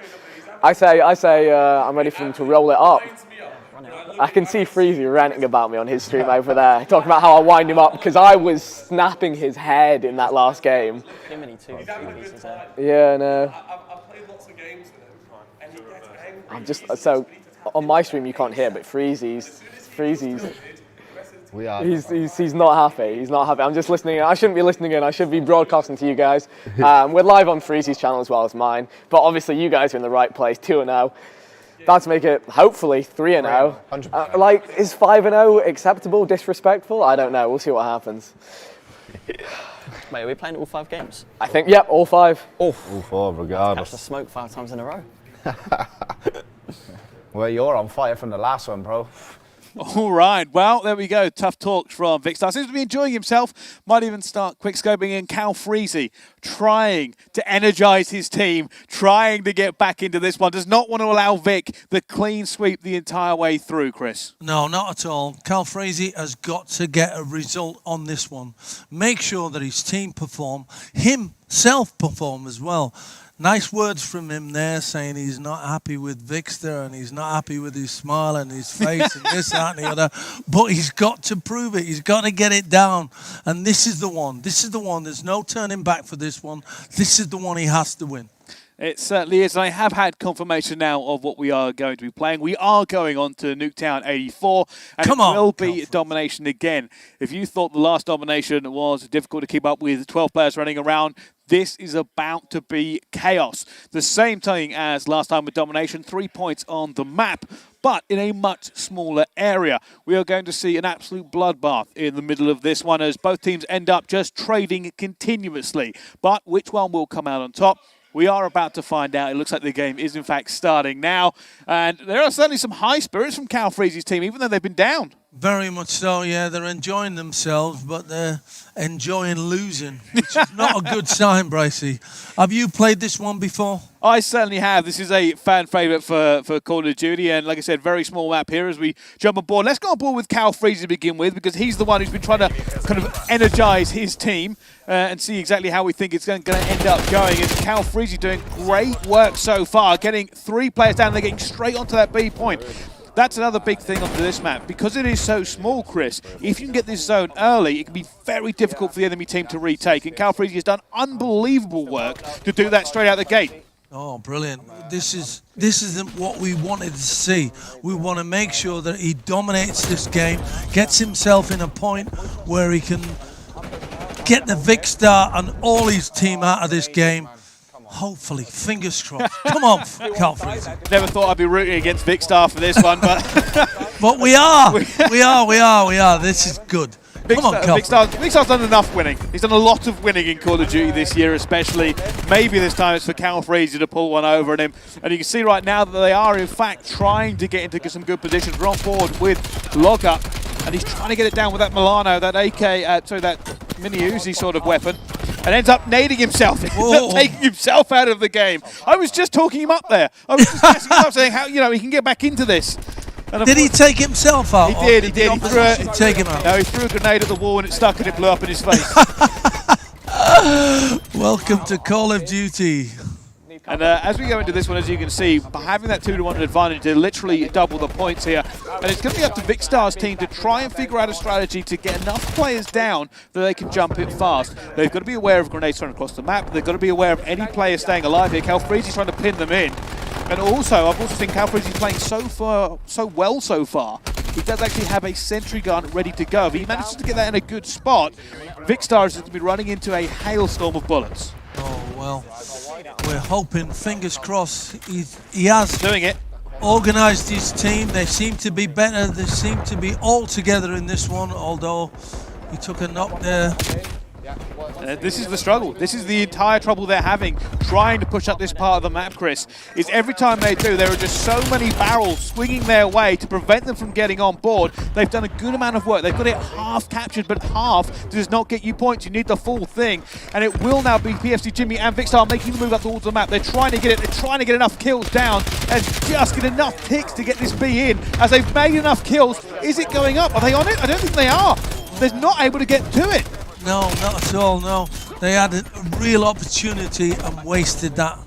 I say I'm ready for them to roll it up. I can see Freezy ranting about me on his stream over there, talking about how I wind him up because I was snapping his head in that last game. Too many 2 pieces there. Yeah, no. I've played lots of games with him, and he gets angry. I'm just so on my stream you can't hear, but Freezy's. He's not happy. He's not happy. I'm just listening. I shouldn't be listening in. I should be broadcasting to you guys. We're live on Freezy's channel as well as mine, but obviously you guys are in the right place. 2-0. That's make it hopefully 3-0. Like, is 5-0 acceptable? Disrespectful? I don't know. We'll see what happens. Wait, are we playing all 5 games? I think, yep, all 5. All 5, regardless. Catch the smoke 5 times in a row. Well, you're on fire from the last one, bro. All right, well, there we go. Tough talks from Vicstar. Seems to be enjoying himself. Might even start quick-scoping in. Calfreezy trying to energize his team, trying to get back into this one. Does not want to allow Vic the clean sweep the entire way through, Chris. No, not at all. Calfreezy has got to get a result on this one. Make sure that his team perform, himself perform as well. Nice words from him there saying he's not happy with Vixter and he's not happy with his smile and his face and this, that and the other. But he's got to prove it. He's got to get it down. And this is the one. This is the one. There's no turning back for this one. This is the one he has to win. It certainly is, and I have had confirmation now of what we are going to be playing. We are going on to Nuketown 84, and it will be Domination again. If you thought the last Domination was difficult to keep up with 12 players running around, this is about to be chaos. The same thing as last time with Domination, 3 points on the map, but in a much smaller area. We are going to see an absolute bloodbath in the middle of this one as both teams end up just trading continuously. But which one will come out on top? We are about to find out. It looks like the game is, in fact, starting now. And there are certainly some high spirits from Calfreezy's team, even though they've been down. Very much so, yeah. They're enjoying themselves, but they're enjoying losing, which is not a good sign, Bracey. Have you played this one before? I certainly have. This is a fan favourite for Call of Duty, and like I said, very small map here as we jump on board. Let's go on board with Calfreezy to begin with, because he's the one who's been trying to kind of energise his team and see exactly how we think it's going to end up going. And Calfreezy doing great work so far, getting 3 players down. They're getting straight onto that B point. That's another big thing onto this map. Because it is so small, Chris, if you can get this zone early, it can be very difficult for the enemy team to retake. And Calfreezy has done unbelievable work to do that straight out the gate. Oh, brilliant. This isn't what we wanted to see. We want to make sure that he dominates this game, gets himself in a point where he can get the Vicstar and all his team out of this game. Hopefully, fingers crossed. Come on, Calfreezy. Never thought I'd be rooting against Vicstar for this one, but... but we are. We are. This is good. Come on, Vicstar's done enough winning. He's done a lot of winning in Call of Duty this year, especially. Maybe this time it's for Calfreezy to pull one over on him. And you can see right now that they are, in fact, trying to get into some good positions. We're on board with Lockup. and he's trying to get it down with that Milano, that AK, sorry, that mini Uzi sort of weapon, and ends up nading himself, ends up taking himself out of the game. I was just talking him up there. I was just messing him up, saying how, you know, he can get back into this. Did he take himself out? He did. He Take him out. No, he threw a grenade at the wall and it stuck and it blew up in his face. Welcome to Call of Duty. And as we go into this one, as you can see, by having that 2-to-1 advantage, they literally double the points here. And it's going to be up to Vicstar's team to try and figure out a strategy to get enough players down that they can jump it fast. They've got to be aware of grenades thrown across the map. They've got to be aware of any player staying alive here. Calfreezy's trying to pin them in. And also, I've also seen Calfreezy playing so well so far. He does actually have a sentry gun ready to go. If he manages to get that in a good spot, Vicstar is going to be running into a hailstorm of bullets. Oh, well, we're hoping, fingers crossed, he has doing it. Organised his team. They seem to be better. They seem to be all together in this one, although he took a knock there. This is the struggle. This is the entire trouble they're having, trying to push up this part of the map, Chris, is every time they do, there are just so many barrels swinging their way to prevent them from getting on board. They've done a good amount of work. They've got it half captured, but half does not get you points. You need the full thing. And it will now be PFC Jimmy and Vicstar making the move up towards the map. They're trying to get it. They're trying to get enough kills down and just get enough ticks to get this B in. As they've made enough kills, is it going up? Are they on it? I don't think they are. They're not able to get to it. No, not at all, no. They had a real opportunity and wasted that.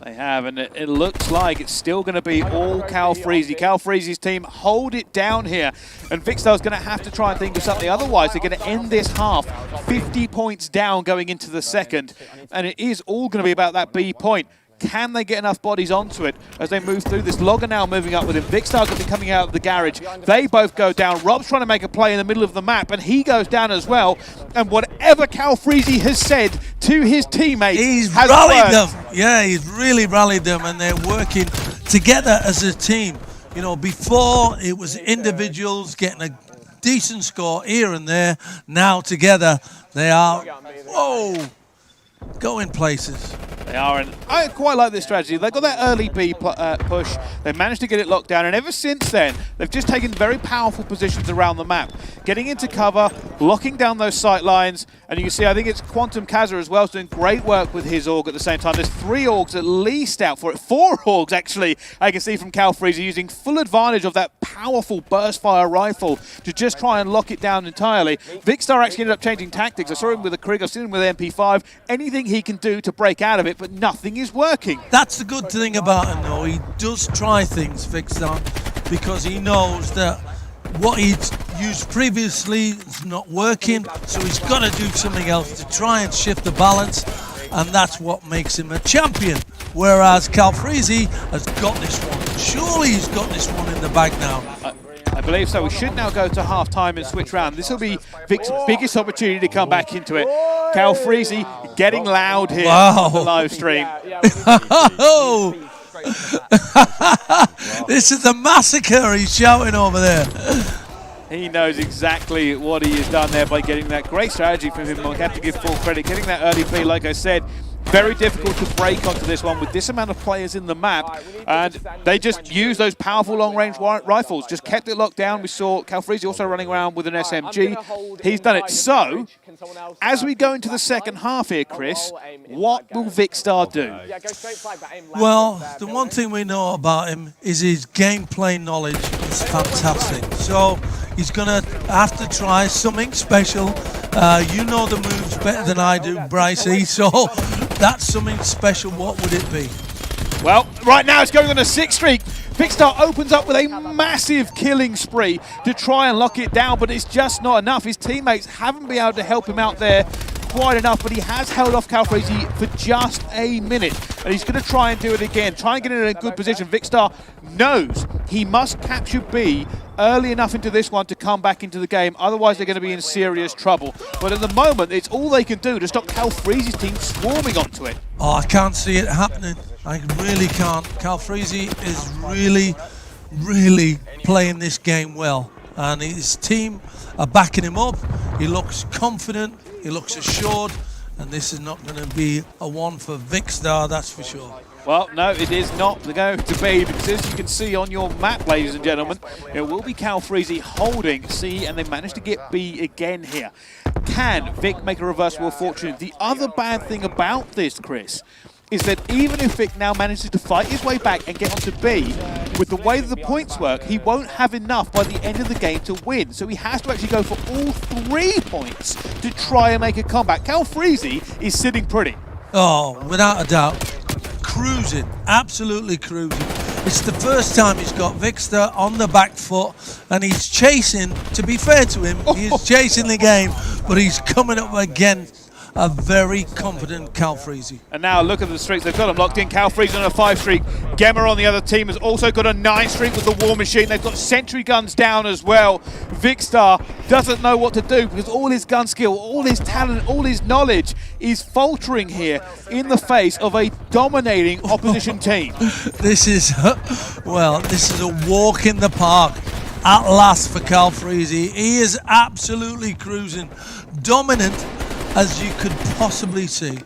They have, and it looks like it's still going to be all Calfreezy. Calfreezy's team hold it down here, and Vicstar's going to have to try and think of something. Otherwise, they're going to end this half 50 points down going into the second, and it is all going to be about that B point. Can they get enough bodies onto it as they move through this? Logger now moving up with him. Vicstar's going to be coming out of the garage. They both go down. Rob's trying to make a play in the middle of the map, and he goes down as well. And whatever Calfreezy has said to his teammates, he's has rallied worked. them. Yeah, he's really rallied them, and they're working together as a team. You know, before it was individuals getting a decent score here and there. Now together they are, going places. They are, and I quite like this strategy. They got that early B push. They managed to get it locked down, and ever since then, they've just taken very powerful positions around the map, getting into cover, locking down those sight lines, and you can see, I think it's Quantum Kaza as well, is doing great work with his AUG at the same time. There's 3 AUGs at least out for it, 4 AUGs actually, I can see from Calfreezy, using full advantage of that powerful burst fire rifle to just try and lock it down entirely. Vicstar actually ended up changing tactics. I saw him with a Krieg, I've seen him with MP5, anything he can do to break out of it, but nothing is working. That's the good thing about him, though. He does try things, Vicstar, because he knows that what he'd used previously is not working, so he's got to do something else to try and shift the balance, and that's what makes him a champion. Whereas Calfreezy has got this one. Surely he's got this one in the bag now. I believe so. We should now go to half-time and switch round. This will be Vic's biggest opportunity to come back into it. Calfreezy getting loud here on the live stream. This is a massacre he's shouting over there. He knows exactly what he has done there by getting that great strategy from him. I have to give full credit. Getting that early play, like I said, very difficult to break onto this one with this amount of players in the map, and they just used those powerful long-range rifles, just kept it locked down. We saw Calfreezy also running around with an SMG. He's done it. So, as we go into the second half here, Chris, what will Vicstar do? Well, the one thing we know about him is his gameplay knowledge is fantastic. So, he's going to have to try something special. You know the moves better than I do, Brycey, so that's something special. What would it be? Well, right now it's going on a 6 streak. Vicstar opens up with a massive killing spree to try and lock it down, but it's just not enough. His teammates haven't been able to help him out there quite enough, but he has held off Calfreezy for just a minute, and he's going to try and do it again, try and get in a good position. Vicstar knows he must capture B early enough into this one to come back into the game, otherwise they're going to be in serious trouble. But at the moment, it's all they can do to stop Calfreezy's team swarming onto it. Oh, I can't see it happening. I really can't. Calfreezy is really playing this game well, and his team are backing him up. He looks confident, he looks assured, And this is not going to be a one for Vicstar, that's for sure. Well, no, it is not going to be, because as you can see on your map, ladies and gentlemen, it will be Calfreezy holding C, and they managed to get B again here. Can Vic make a reversible of fortune? The other bad thing about this, Chris, is that even if Vic now manages to fight his way back and get onto B, with the way that the points work, he won't have enough by the end of the game to win. So he has to actually go for all 3 points to try and make a comeback. Calfreezy is sitting pretty. Oh, without a doubt. Cruising, absolutely cruising. It's the first time he's got Vicstar on the back foot, and he's chasing, to be fair to him, he's chasing the game, but he's coming up against a very confident Calfreezy. And now look at the streaks. They've got them locked in. Calfreezy on a 5 streak. Gemma on the other team has also got a 9 streak with the War Machine. They've got sentry guns down as well. Vicstar doesn't know what to do because all his gun skill, all his talent, all his knowledge is faltering here in the face of a dominating opposition team. This is, well, this is a walk in the park at last for Calfreezy. He is absolutely cruising, dominant as you could possibly see.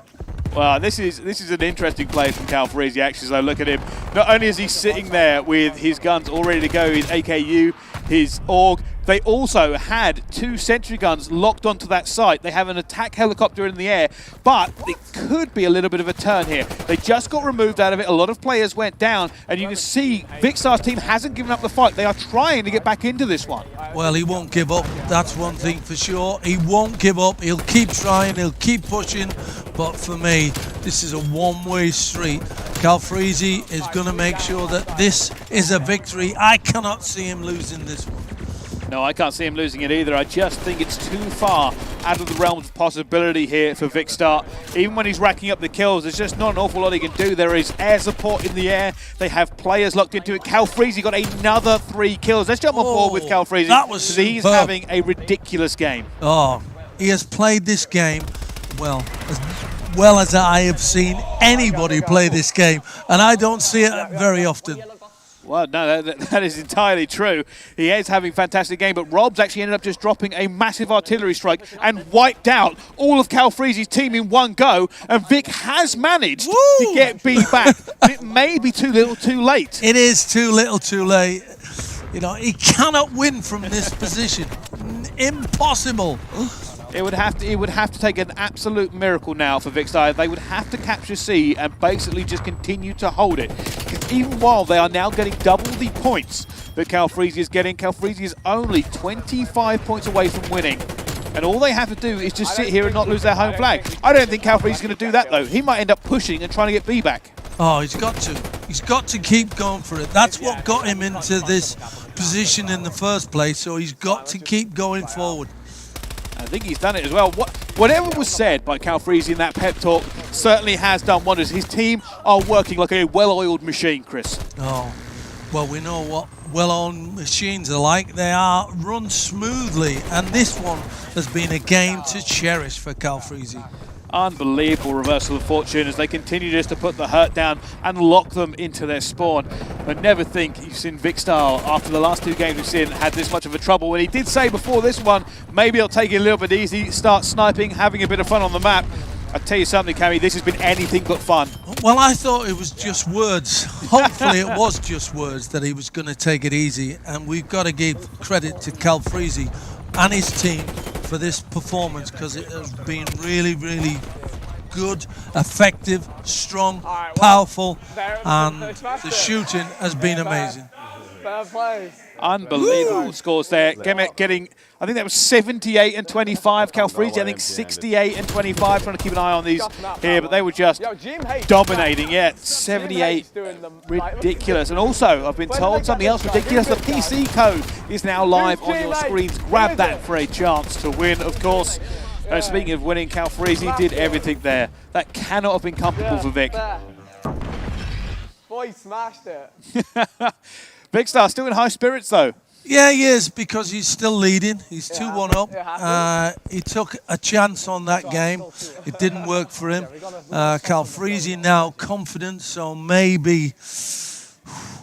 Well, this is an interesting play from Calfreezy, actually, so look at him. Not only is he sitting there with his guns all ready to go, his AKU, his AUG, they also had 2 sentry guns locked onto that site. They have an attack helicopter in the air, but it could be a little bit of a turn here. They just got removed out of it. A lot of players went down, and you can see Vicstar's team hasn't given up the fight. They are trying to get back into this one. Well, he won't give up. That's one thing for sure. He won't give up. He'll keep trying. He'll keep pushing. But for me, this is a one-way street. Calfreezy is going to make sure that this is a victory. I cannot see him losing this one. No, I can't see him losing it either. I just think it's too far out of the realms of possibility here for Vicstar. Even when he's racking up the kills, there's just not an awful lot he can do. There is air support in the air. They have players locked into it. Calfreezy got another 3 kills. Let's jump on board with Calfreezy. That was superb. He's having a ridiculous game. Oh, he has played this game well as I have seen anybody play this game, and I don't see it very often. Well, no, that is entirely true. He is having a fantastic game, but Rob's actually ended up just dropping a massive artillery strike and wiped out all of Calfreezy's team in one go, and Vic has managed to get B back, but it may be too little too late. It is too little too late. You know, he cannot win from this position. Impossible. It would have to take an absolute miracle now for Vicstar. They would have to capture C and basically just continue to hold it. Because even while they are now getting double the points that Calfreezy is getting, Calfreezy is only 25 points away from winning. And all they have to do is just sit here and not lose their home flag. I don't think Calfreezy's going to do that, though. He might end up pushing and trying to get B back. Oh, he's got to. He's got to keep going for it. That's what got him into this position in the first place, so he's got to keep going forward. I think he's done it as well. Whatever was said by Calfreezy in that pep talk certainly has done wonders. His team are working like a well-oiled machine, Chris. Oh, well, we know what well-oiled machines are like. They are run smoothly, and this one has been a game to cherish for Calfreezy. Unbelievable reversal of fortune as they continue just to put the hurt down and lock them into their spawn. I never think you've seen Vicstar, after the last 2 games we've seen, had this much of a trouble. When he did say before this one, maybe he'll take it a little bit easy, start sniping, having a bit of fun on the map. I tell you something, Cammy, this has been anything but fun. Well, I thought it was just words. Hopefully it was just words that he was going to take it easy, and we've got to give credit to Calfreezy and his team for this performance, because it has been really, really good, effective, strong, powerful, and the shooting has been amazing. Unbelievable scores there. Gemet getting, I think that was 78 and 25. Calfreezy, I think 68 and 25. Trying to keep an eye on these here, but they were just dominating. Yeah, 78, ridiculous. And also, I've been told something else ridiculous. The PC code is now live on your screens. Grab that for a chance to win, of course. Speaking of winning, Calfreezy did everything there. That cannot have been comfortable for Vic. Boy, smashed it. Vicstar still in high spirits, though. Yeah, he is, because he's still leading. He's 2-1 up. He took a chance on that game. It didn't work for him. Calfreezy now confident, so maybe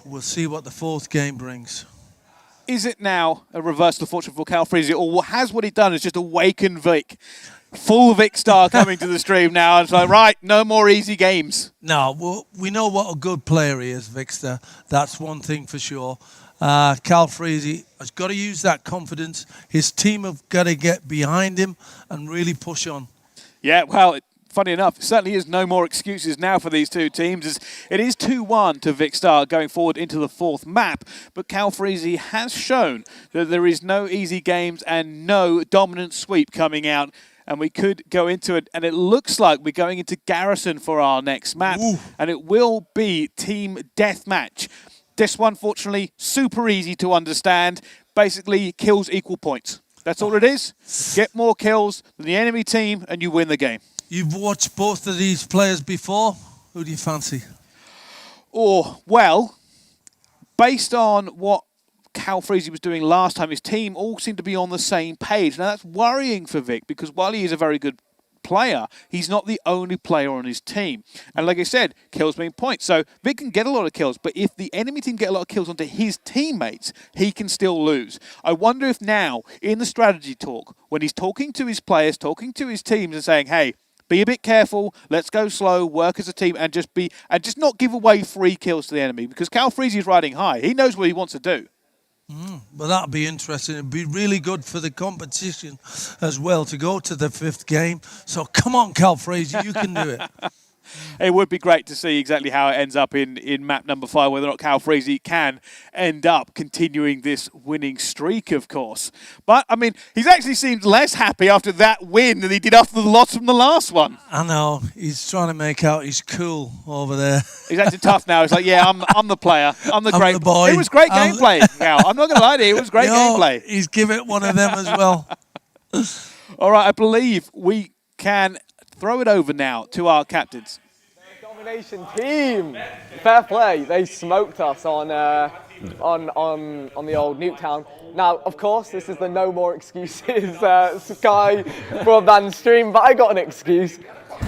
we'll see what the 4th game brings. Is it now a reversal of fortune for Calfreezy, or has what he done is just awakened Vic full Vic Star coming to the stream now. It's like, right, no more easy games. No, well, we know what a good player he is, Vixter. That's one thing for sure. Calfreezy has got to use that confidence. His team have got to get behind him and really push on. Yeah, well, funny enough, it certainly is no more excuses now for these two teams. As it is 2-1 to Vic Star going forward into the fourth map, but Calfreezy has shown that there is no easy games and no dominant sweep coming out. And we could go into it, and it looks like we're going into Garrison for our next map. Ooh. And it will be Team Deathmatch. This one, fortunately, super easy to understand. Basically, kills equal points. That's all it is. Get more kills than the enemy team, and you win the game. You've watched both of these players before. Who do you fancy? Oh, well, based on what Calfreezy was doing last time, his team all seemed to be on the same page. Now, that's worrying for Vic, because while he is a very good player, he's not the only player on his team. And like I said, kills mean points. So Vic can get a lot of kills, but if the enemy team get a lot of kills onto his teammates, he can still lose. I wonder if now, in the strategy talk, when he's talking to his players, talking to his teams and saying, hey, be a bit careful, let's go slow, work as a team, and just not give away free kills to the enemy, because Calfreezy is riding high. He knows what he wants to do. Well, that'd be interesting. It'd be really good for the competition as well to go to the fifth game. So come on, Calfreezy, you can do it. It would be great to see exactly how it ends up in map number 5, whether or not Calfreezy can end up continuing this winning streak, of course. But, I mean, he's actually seemed less happy after that win than he did after the loss from the last one. I know. He's trying to make out he's cool over there. He's acting tough now. He's like, yeah, I'm the player. I'm the great boy. It was great gameplay. Now, I'm not going to lie to you. It was great gameplay. He's given it one of them as well. All right, I believe we can throw it over now to our captains. Domination team, fair play. They smoked us on the old Nuketown. Now, of course, this is the no more excuses Sky broadband stream, but I got an excuse.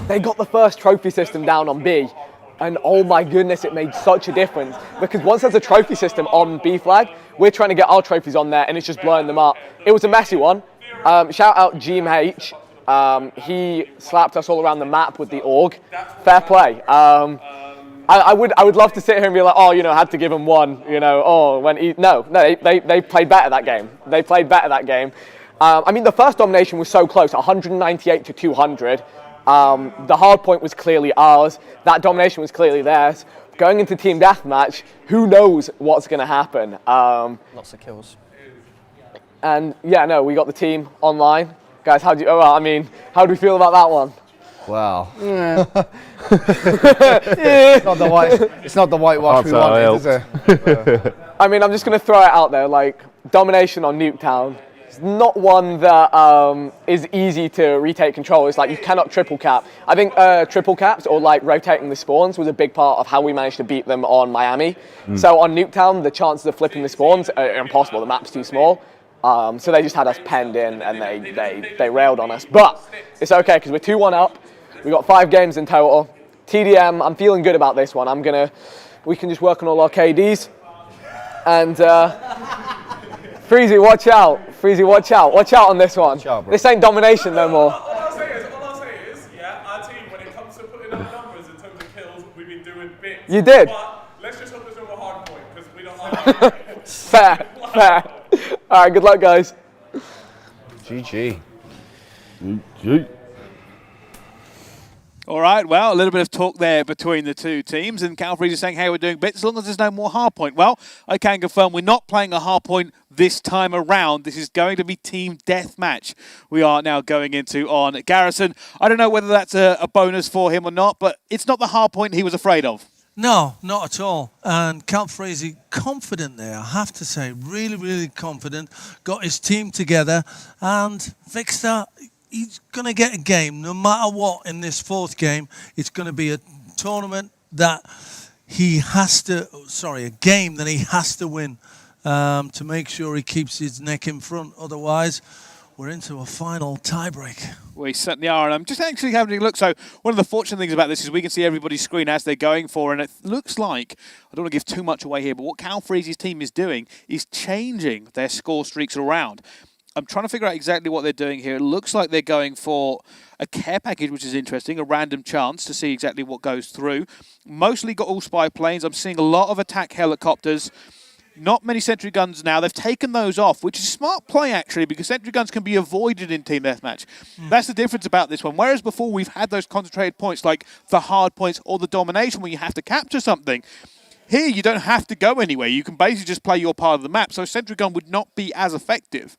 They got the first trophy system down on B, and oh my goodness, it made such a difference, because once there's a trophy system on B flag, we're trying to get our trophies on there, and it's just blowing them up. It was a messy one. Shout out GMH. He slapped us all around the map with the org. Fair play. I would love to sit here and be like, oh, you know, had to give him one, you know, oh, when he, no, they played better that game. They played better that game. I mean, the first domination was so close, 198 to 200. The hard point was clearly ours. That domination was clearly theirs. Going into Team Deathmatch, who knows what's going to happen. Lots of kills. And yeah, no, we got the team online. Guys, how do we feel about that one? Wow. It's not the whitewash we wanted, is it? I mean, I'm just going to throw it out there, like, domination on Nuketown. It's not one that is easy to retake control. It's like you cannot triple cap. I think triple caps or like rotating the spawns was a big part of how we managed to beat them on Miami. So on Nuketown, the chances of flipping the spawns are impossible. The map's too small. So they just had us penned in and they railed on us. But it's okay because we're 2-1 up. We got 5 games in total. TDM, I'm feeling good about this one. We can just work on all our KDs. And Freezy, watch out. Freezy, watch out. Watch out on this one. This ain't domination no more. All I'll say is, yeah, our team, when it comes to putting up numbers in terms of kills, we've been doing bits. You did. But let's just hope there's no more hard point because we don't like Fair. All right, good luck, guys. GG. All right, well, a little bit of talk there between the two teams, and Calfreezy saying, hey, we're doing bits as long as there's no more hardpoint. Well, I can confirm we're not playing a hardpoint this time around. This is going to be Team Deathmatch we are now going into on Garrison. I don't know whether that's a bonus for him or not, but it's not the hardpoint he was afraid of. No, not at all. And Calfreezy, confident there, I have to say. Really, really confident. Got his team together. And Vixter, he's going to get a game. No matter what in this 4th game, it's going to be a tournament that he has to, a game that he has to win to make sure he keeps his neck in front. Otherwise, we're into a final tiebreak. We certainly are, and I'm just actually having a look. So one of the fortunate things about this is we can see everybody's screen as they're going for, and it looks like, I don't want to give too much away here, but what Calfreezy's team is doing is changing their score streaks around. I'm trying to figure out exactly what they're doing here. It looks like they're going for a care package, which is interesting, a random chance to see exactly what goes through. Mostly got all spy planes. I'm seeing a lot of attack helicopters. Not many sentry guns now. They've taken those off, which is a smart play, actually, because sentry guns can be avoided in Team Deathmatch. That's the difference about this one. Whereas before, we've had those concentrated points, like the hard points or the domination, where you have to capture something. Here, you don't have to go anywhere. You can basically just play your part of the map, so a sentry gun would not be as effective.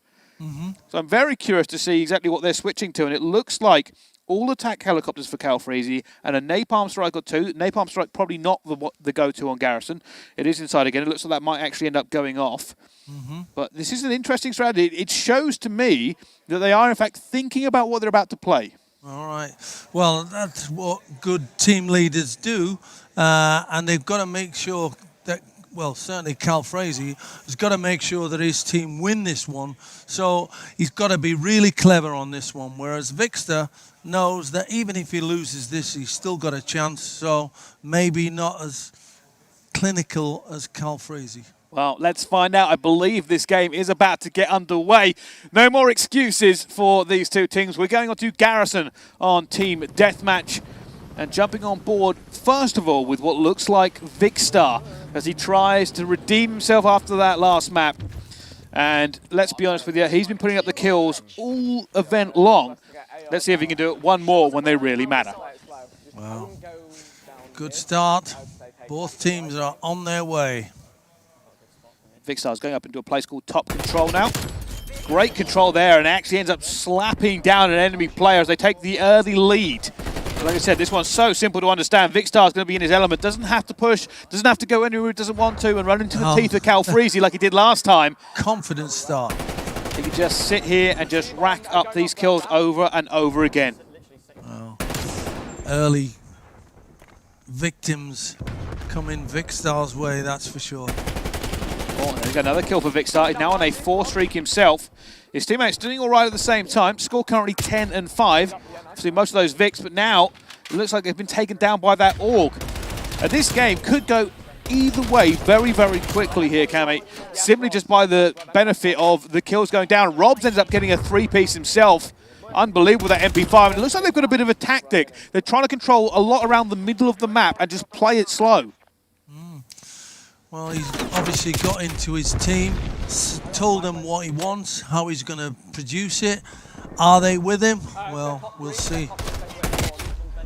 So I'm very curious to see exactly what they're switching to, and it looks like all attack helicopters for Calfreezy and a napalm strike or two. Napalm strike probably not the go-to on Garrison. It is inside again. It looks like that might actually end up going off. But this is an interesting strategy. It shows to me that they are, in fact, thinking about what they're about to play. All right. Well, that's what good team leaders do, and they've got to make sure that, well, certainly Calfreezy has got to make sure that his team win this one. So he's got to be really clever on this one, whereas Vixter knows that even if he loses this, he's still got a chance. So maybe not as clinical as Calfreezy. Well, let's find out. I believe this game is about to get underway. No more excuses for these two teams. We're going on to Garrison on Team Deathmatch. And jumping on board, first of all, with what looks like Vixter, as he tries to redeem himself after that last map. And let's be honest with you, he's been putting up the kills all event long. Let's see if he can do it one more when they really matter. Wow. Good start. Both teams are on their way. Vixar's going up into a place called Top Control now. Great control there, and actually ends up slapping down an enemy player as they take the early lead. Like I said, this one's so simple to understand. Vixar's going to be in his element, doesn't have to push, doesn't have to go anywhere he doesn't want to, and run into the teeth of Calfreezy like he did last time. Confident start. He can just sit here and just rack up these kills over and over again. Wow. Early victims coming Vixar's way, that's for sure. Oh, there's another kill for Vixar. He's now on a 4 streak himself. His teammates doing all right at the same time. Score currently 10 and 5. Obviously, most of those Vicks, but now it looks like they've been taken down by that AUG. And this game could go either way very, very quickly here, Cammy. Simply just by the benefit of the kills going down. Robs ends up getting a 3-piece himself. Unbelievable, that MP5. And it looks like they've got a bit of a tactic. They're trying to control a lot around the middle of the map and just play it slow. Well, he's obviously got into his team, told them what he wants, how he's going to produce it. Are they with him? Well, we'll see.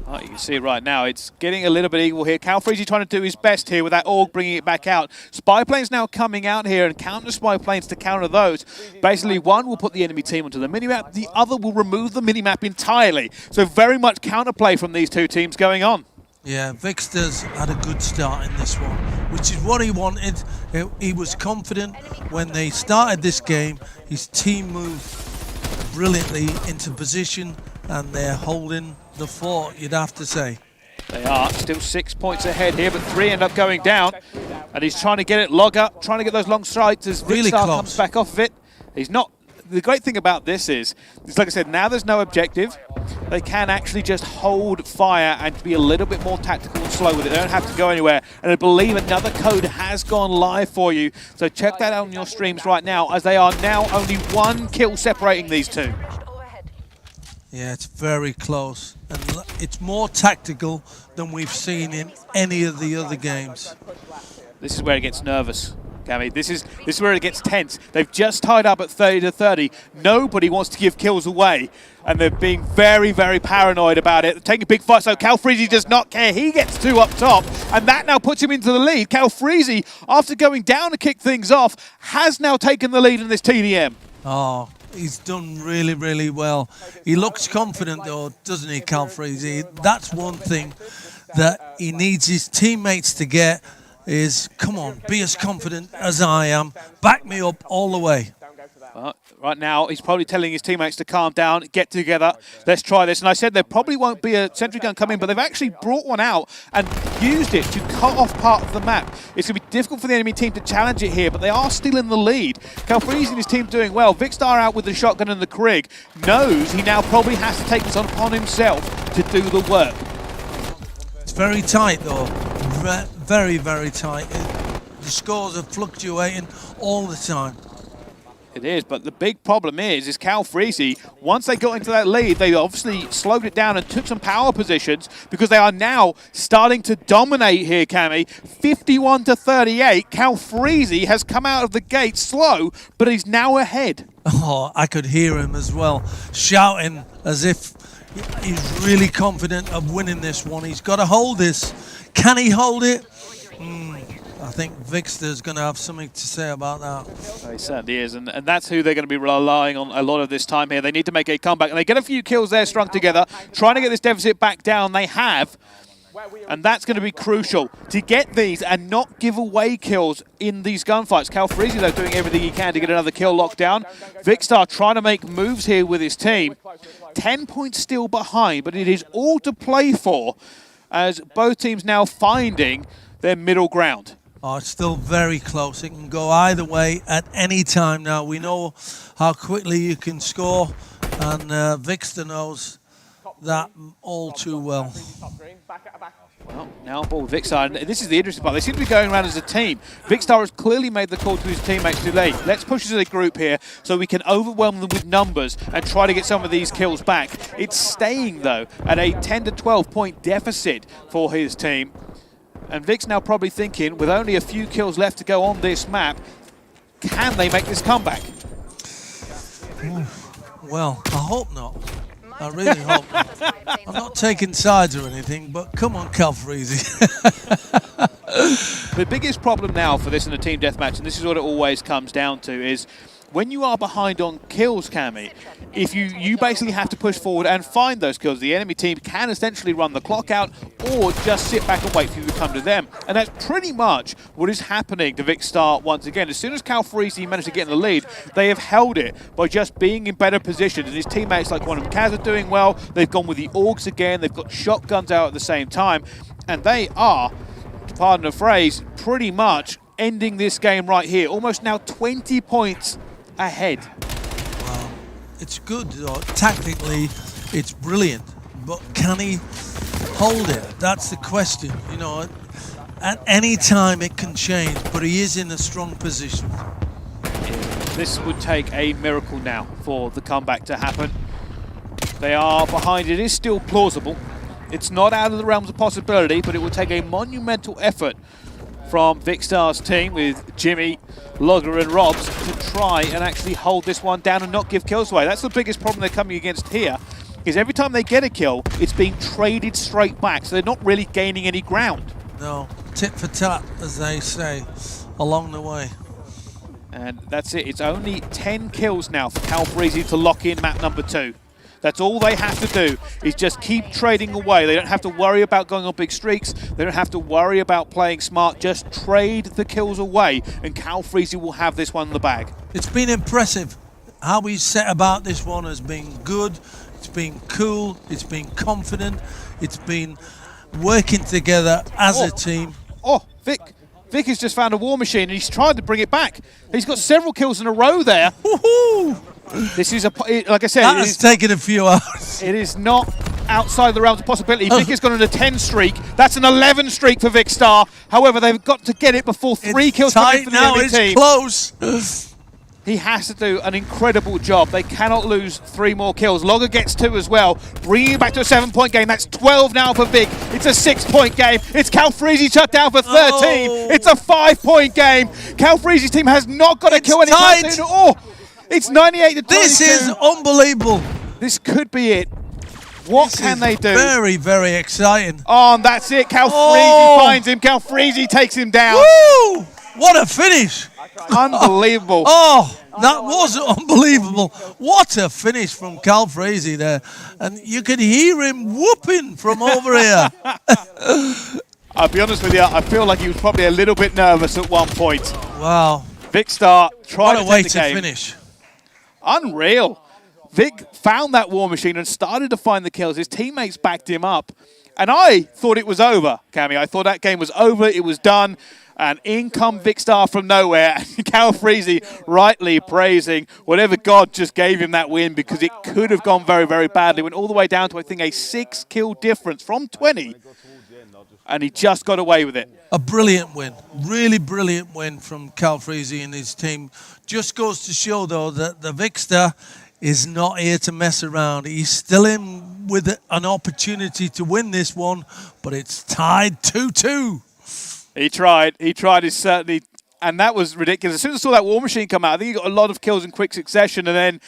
Oh, you can see it right now. It's getting a little bit equal here. Calfreezy trying to do his best here with that AUG, bringing it back out. Spy planes now coming out here, and counter spy planes to counter those. Basically, one will put the enemy team onto the minimap, the other will remove the minimap entirely. So very much counterplay from these two teams going on. Yeah, Vixter's had a good start in this one, which is what he wanted. He was confident when they started this game. His team moved brilliantly into position, and they're holding the fort, you'd have to say. They are still 6 points ahead here, but 3 end up going down. And he's trying to get it log up, trying to get those long strikes as Really Vixar close. comes back off of it. He's not. The great thing about this is, like I said, now there's no objective. They can actually just hold fire and be a little bit more tactical and slow with it. They don't have to go anywhere. And I believe another code has gone live for you. So check that out on your streams right now, as they are now only 1 kill separating these two. Yeah, it's very close. And it's more tactical than we've seen in any of the other games. This is where it gets nervous, Cammy. This is where it gets tense. They've just tied up at 30 to 30. Nobody wants to give kills away, and they're being very, very paranoid about it. They're taking a big fight, so Calfreezy does not care. He gets 2 up top, and that now puts him into the lead. Calfreezy, after going down to kick things off, has now taken the lead in this TDM. Oh, he's done really, really well. He looks confident, though, doesn't he, Calfreezy? That's one thing that he needs his teammates to get is, come on, be as confident as I am. Back me up all the way. Right now, he's probably telling his teammates to calm down, get together, let's try this. And I said there probably won't be a sentry gun come in, but they've actually brought one out and used it to cut off part of the map. It's going to be difficult for the enemy team to challenge it here, but they are still in the lead. Calfreezy and his team doing well. Vixar out with the shotgun and the Krig. Knows he now probably has to take this upon himself to do the work. It's very tight, though. Very, very tight. The scores are fluctuating all the time. It is, but the big problem is Calfreezy, once they got into that lead, they obviously slowed it down and took some power positions because they are now starting to dominate here, Cammy. 51 to 38. Calfreezy has come out of the gate slow, but he's now ahead. Oh, I could hear him as well, shouting as if he's really confident of winning this one. He's got to hold this. Can he hold it? I think Vixter's going to have something to say about that. He certainly is, and that's who they're going to be relying on a lot of this time here. They need to make a comeback, and they get a few kills there strung together, trying to get this deficit back down. They have, and that's going to be crucial to get these and not give away kills in these gunfights. Calfreezy, though, doing everything he can to get another kill locked down. Vixter trying to make moves here with his team. 10 points still behind, but it is all to play for as both teams now finding their middle ground. Oh, it's still very close. It can go either way at any time now. We know how quickly you can score, and Vixter knows that all too well. Well, now ball with Vixter, and this is the interesting part. They seem to be going around as a team. Vixter has clearly made the call to his teammates too late. Let's push as a group here so we can overwhelm them with numbers and try to get some of these kills back. It's staying, though, at a 10 to 12 point deficit for his team. And Vic's now probably thinking, with only a few kills left to go on this map, can they make this comeback? Well, I hope not. I really hope not. I'm not taking sides or anything, but come on, Calfreezy. The biggest problem now for this in a team deathmatch, and this is what it always comes down to, is when you are behind on kills, Cammy, if you basically have to push forward and find those kills. The enemy team can essentially run the clock out or just sit back and wait for you to come to them. And that's pretty much what is happening to Vixter once again. As soon as Calfreezy managed to get in the lead, they have held it by just being in better positions. And his teammates like Quantum Kaz are doing well. They've gone with the Augs again. They've got shotguns out at the same time. And they are, pardon the phrase, pretty much ending this game right here. Almost now 20 points ahead. Well, it's good. Tactically, it's brilliant. But can he hold it? That's the question. You know, at any time it can change, but he is in a strong position. This would take a miracle now for the comeback to happen. They are behind. It is still plausible. It's not out of the realms of possibility, but it would take a monumental effort from Vixter's team with Jimmy, Logger and Robs to try and actually hold this one down and not give kills away. That's the biggest problem they're coming against here, is every time they get a kill, it's being traded straight back, so they're not really gaining any ground. No, tit for tat, as they say, along the way. And that's it. It's only 10 kills now for Calfreezy to lock in map number 2. That's all they have to do, is just keep trading away. They don't have to worry about going on big streaks. They don't have to worry about playing smart. Just trade the kills away, and Calfreezy will have this one in the bag. It's been impressive. How we set about this one has been good. It's been cool. It's been confident. It's been working together as a team. Oh, Vic has just found a war machine, and he's tried to bring it back. He's got several kills in a row there. Woohoo! This is, like I said, that has taken a few hours. It is not outside the realms of possibility. Vic has gone on a 10 streak. That's an 11 streak for Vixter. However, they've got to get it before 3 kills come in for the enemy team. It's close. He has to do an incredible job. They cannot lose 3 more kills. Logger gets 2 as well, bringing it back to a 7-point game. That's 12 now for Vic. It's a 6-point game. It's Calfreezy shut down for 13. Oh. It's a 5-point game. Calfreezy's team has not got a kill anytime soon. Oh, it's 98 to 22. This is unbelievable. This could be it. What can they do? Very, very exciting. Oh, and that's it. Calfreezy finds him. Calfreezy takes him down. Woo! What a finish. Unbelievable. Oh, that was unbelievable. What a finish from Calfreezy there. And you could hear him whooping from over here. I'll be honest with you, I feel like he was probably a little bit nervous at one point. Wow. Vixter tried what to a way take to the game. finish. Unreal. Vic found that war machine and started to find the kills. His teammates backed him up. And I thought it was over, Cammy. I thought that game was over. It was done. And in come Vixter from nowhere. Calfreezy rightly praising whatever God just gave him that win, because it could have gone very, very badly. Went all the way down to, I think, a 6-kill difference from 20. and he just got away with it. A brilliant win. Really brilliant win from Calfreezy and his team. Just goes to show, though, that the Vikster is not here to mess around. He's still in with an opportunity to win this one, but it's tied 2-2. He tried. He tried. He certainly... And that was ridiculous. As soon as I saw that War Machine come out, I think he got a lot of kills in quick succession, and then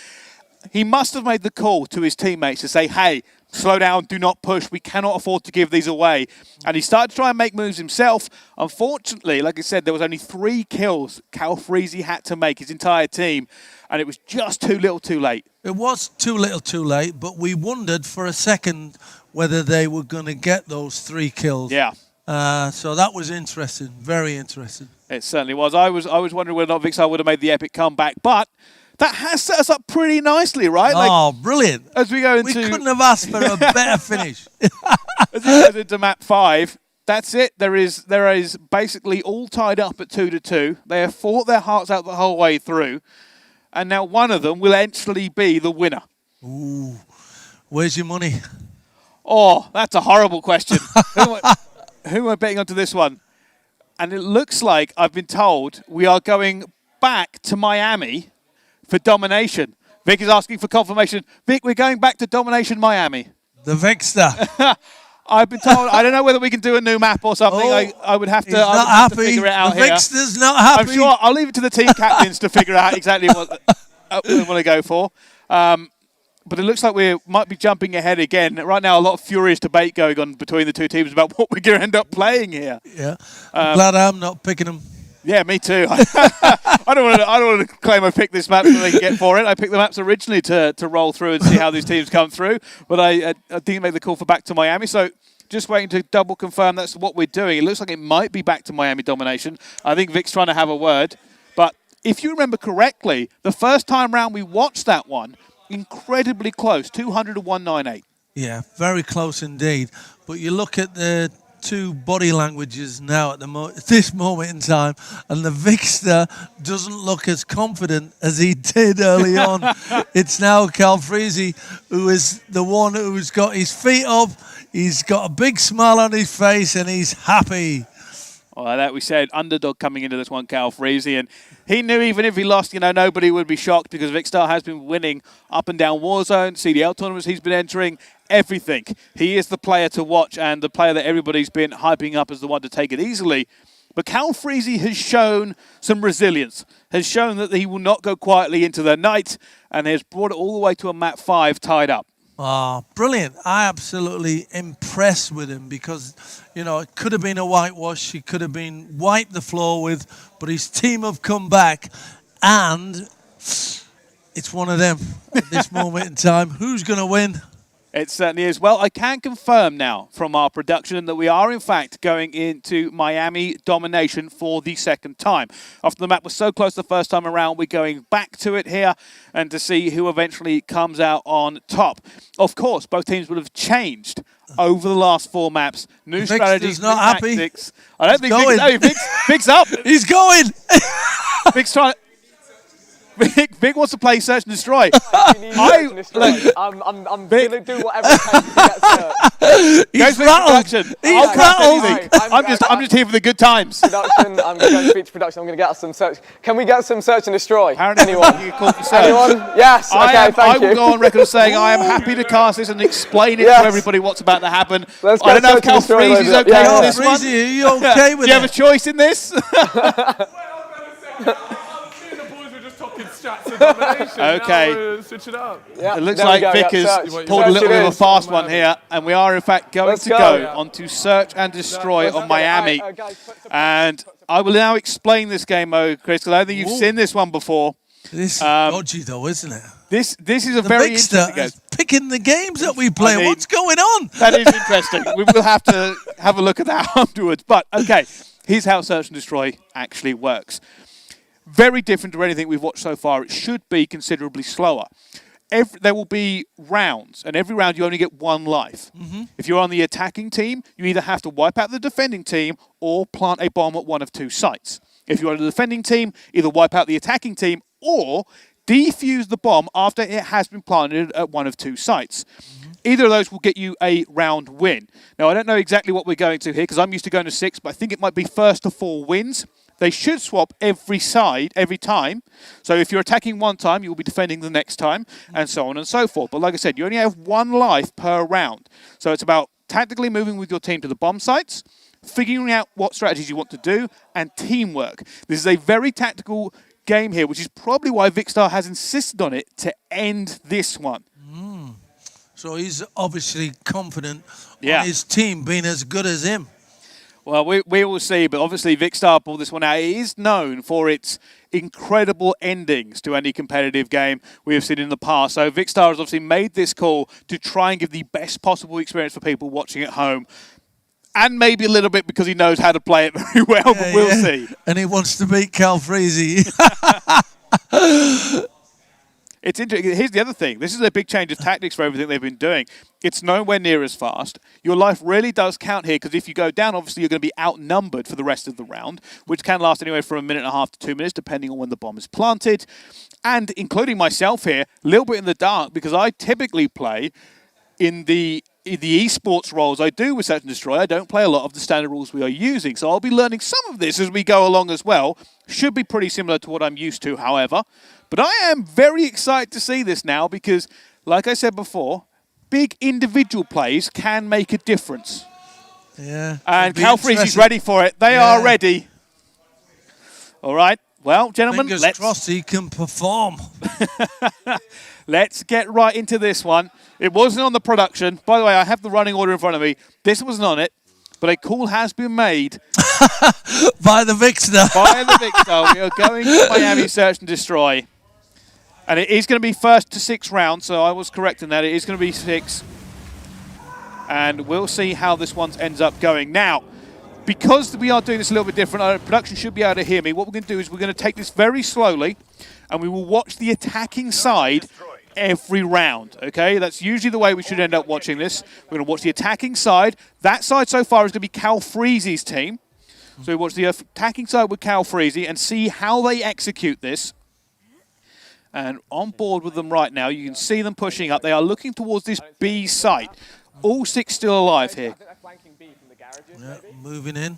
he must have made the call to his teammates to say, hey, slow down, do not push. We cannot afford to give these away. And he started to try and make moves himself. Unfortunately, like I said, there was only 3 kills Calfreezy had to make, his entire team, and it was just too little too late. It was too little too late, but we wondered for a second whether they were going to get those 3 kills. Yeah. So that was interesting, very interesting. It certainly was. I was wondering whether or not Vikster would have made the epic comeback, but that has set us up pretty nicely, right? Oh, brilliant. As we go into... We couldn't have asked for a better finish. As we go into map 5, that's it. There is basically all tied up at 2-2. They have fought their hearts out the whole way through, and now one of them will actually be the winner. Ooh, where's your money? Oh, that's a horrible question. Who am I betting onto this one? And it looks like, I've been told, we are going back to Miami for Domination. Vic is asking for confirmation. Vic, we're going back to Domination Miami. The Vikster. I've been told, I don't know whether we can do a new map or something. Oh, I would have to, have to figure it out the here. Vikster's not happy. I'm sure I'll leave it to the team captains to figure out exactly what we want to go for. But it looks like we might be jumping ahead again. Right now, a lot of furious debate going on between the two teams about what we're going to end up playing here. Yeah, I'm glad I'm not picking them. Yeah, me too. I don't want to claim I picked this map so they can get for it. I picked the maps originally to roll through and see how these teams come through. But I didn't make the call for back to Miami. So just waiting to double confirm that's what we're doing. It looks like it might be back to Miami Domination. I think Vic's trying to have a word. But if you remember correctly, the first time round we watched that one, incredibly close, 200 to 198. Yeah, very close indeed. But you look at the 2 body languages now at this moment in time, and the Vikster doesn't look as confident as he did early on. It's now Calfreezy who is the one who's got his feet up, he's got a big smile on his face, and he's happy. Well, that we said, underdog coming into this one, Calfreezy, and he knew even if he lost, nobody would be shocked because Vikster has been winning up and down Warzone, CDL tournaments he's been entering, everything. He is the player to watch and the player that everybody's been hyping up as the one to take it easily. But Calfreezy has shown some resilience, has shown that he will not go quietly into the night, and has brought it all the way to a map 5 tied up. Oh, brilliant. I absolutely impressed with him because, it could have been a whitewash. He could have been wiped the floor with, but his team have come back, and it's one of them at this moment in time. Who's going to win? It certainly is. Well, I can confirm now from our production that we are, in fact, going into Miami Domination for the second time. After the map was so close the first time around, we're going back to it here and to see who eventually comes out on top. Of course, both teams will have changed over the last 4 maps. New strategies, new tactics. I don't think Vic's up. He's going. Vic's trying. Vic wants to play Search and Destroy. I'm going to do whatever I can to get search. He's rattled. He's rattled. I'm just here for the good times. Production, I'm going to speak to production. I'm going to get us some search. Can we get some Search and Destroy? Anyone? You call for search. Anyone? Yes. Okay, thank you. I will go on record saying I am happy to cast this and explain it to everybody what's about to happen. Let's I don't know if Calfreezy's okay with this one. Calfreezy, are you okay with Do you have a choice in this? Okay. Switch it up. Yeah, it looks like Vic has pulled a little bit of a fast one here, and we are in fact going to go onto Search and Destroy on Miami. And I will now explain this game mode, Chris, because I don't think you've seen this one before. This is dodgy though, isn't it? This is a very interesting game. Picking the games that we play. What's going on? That is interesting. We will have to have a look at that afterwards. But okay, here's how Search and Destroy actually works. Very different to anything we've watched so far. It should be considerably slower. There will be rounds, and every round you only get 1 life. If you're on the attacking team, you either have to wipe out the defending team or plant a bomb at one of 2 sites. If you're on the defending team, either wipe out the attacking team or defuse the bomb after it has been planted at one of two sites. Either of those will get you a round win. Now, I don't know exactly what we're going to here because I'm used to going to 6, but I think it might be first to 4 wins. They should swap every side, every time. So if you're attacking one time, you'll be defending the next time, and so on and so forth. But like I said, you only have 1 life per round. So it's about tactically moving with your team to the bomb sites, figuring out what strategies you want to do, and teamwork. This is a very tactical game here, which is probably why Vikkstar has insisted on it to end this one. So he's obviously confident on his team being as good as him. Well, we will see, but obviously Vikkstar pulled this one out. It is known for its incredible endings to any competitive game we have seen in the past. So Vikkstar has obviously made this call to try and give the best possible experience for people watching at home. And maybe a little bit because he knows how to play it very well, but we'll see. And he wants to beat Calfreezy. It's interesting. Here's the other thing. This is a big change of tactics for everything they've been doing. It's nowhere near as fast. Your life really does count here because if you go down, obviously you're going to be outnumbered for the rest of the round, which can last anywhere from 1.5 to 2 minutes, depending on when the bomb is planted. And including myself here, a little bit in the dark because I typically play in the esports roles I do with Search and Destroy. I don't play a lot of the standard rules we are using, so I'll be learning some of this as we go along as well. Should be pretty similar to what I'm used to, however. But I am very excited to see this now because, like I said before, big individual plays can make a difference. Yeah. And Calfreezy's ready for it. They are ready. All right. Well, gentlemen, fingers crossed he can perform. Let's get right into this one. It wasn't on the production. By the way, I have the running order in front of me. This wasn't on it, but a call has been made. By the Vikkstar. By the Vikkstar. We are going to Miami Search and Destroy. And it is going to be first to 6 rounds, so I was correct in that. It is going to be 6. And we'll see how this one ends up going. Now, because we are doing this a little bit different, production should be able to hear me. What we're going to do is we're going to take this very slowly, and we will watch the attacking side every round, okay? That's usually the way we should end up watching this. We're going to watch the attacking side. That side so far is going to be Calfreezy's team. So we watch the attacking side with Calfreezy and see how they execute this. And on board with them right now, you can see them pushing up. They are looking towards this B site. All 6 still alive here. Yeah, moving in,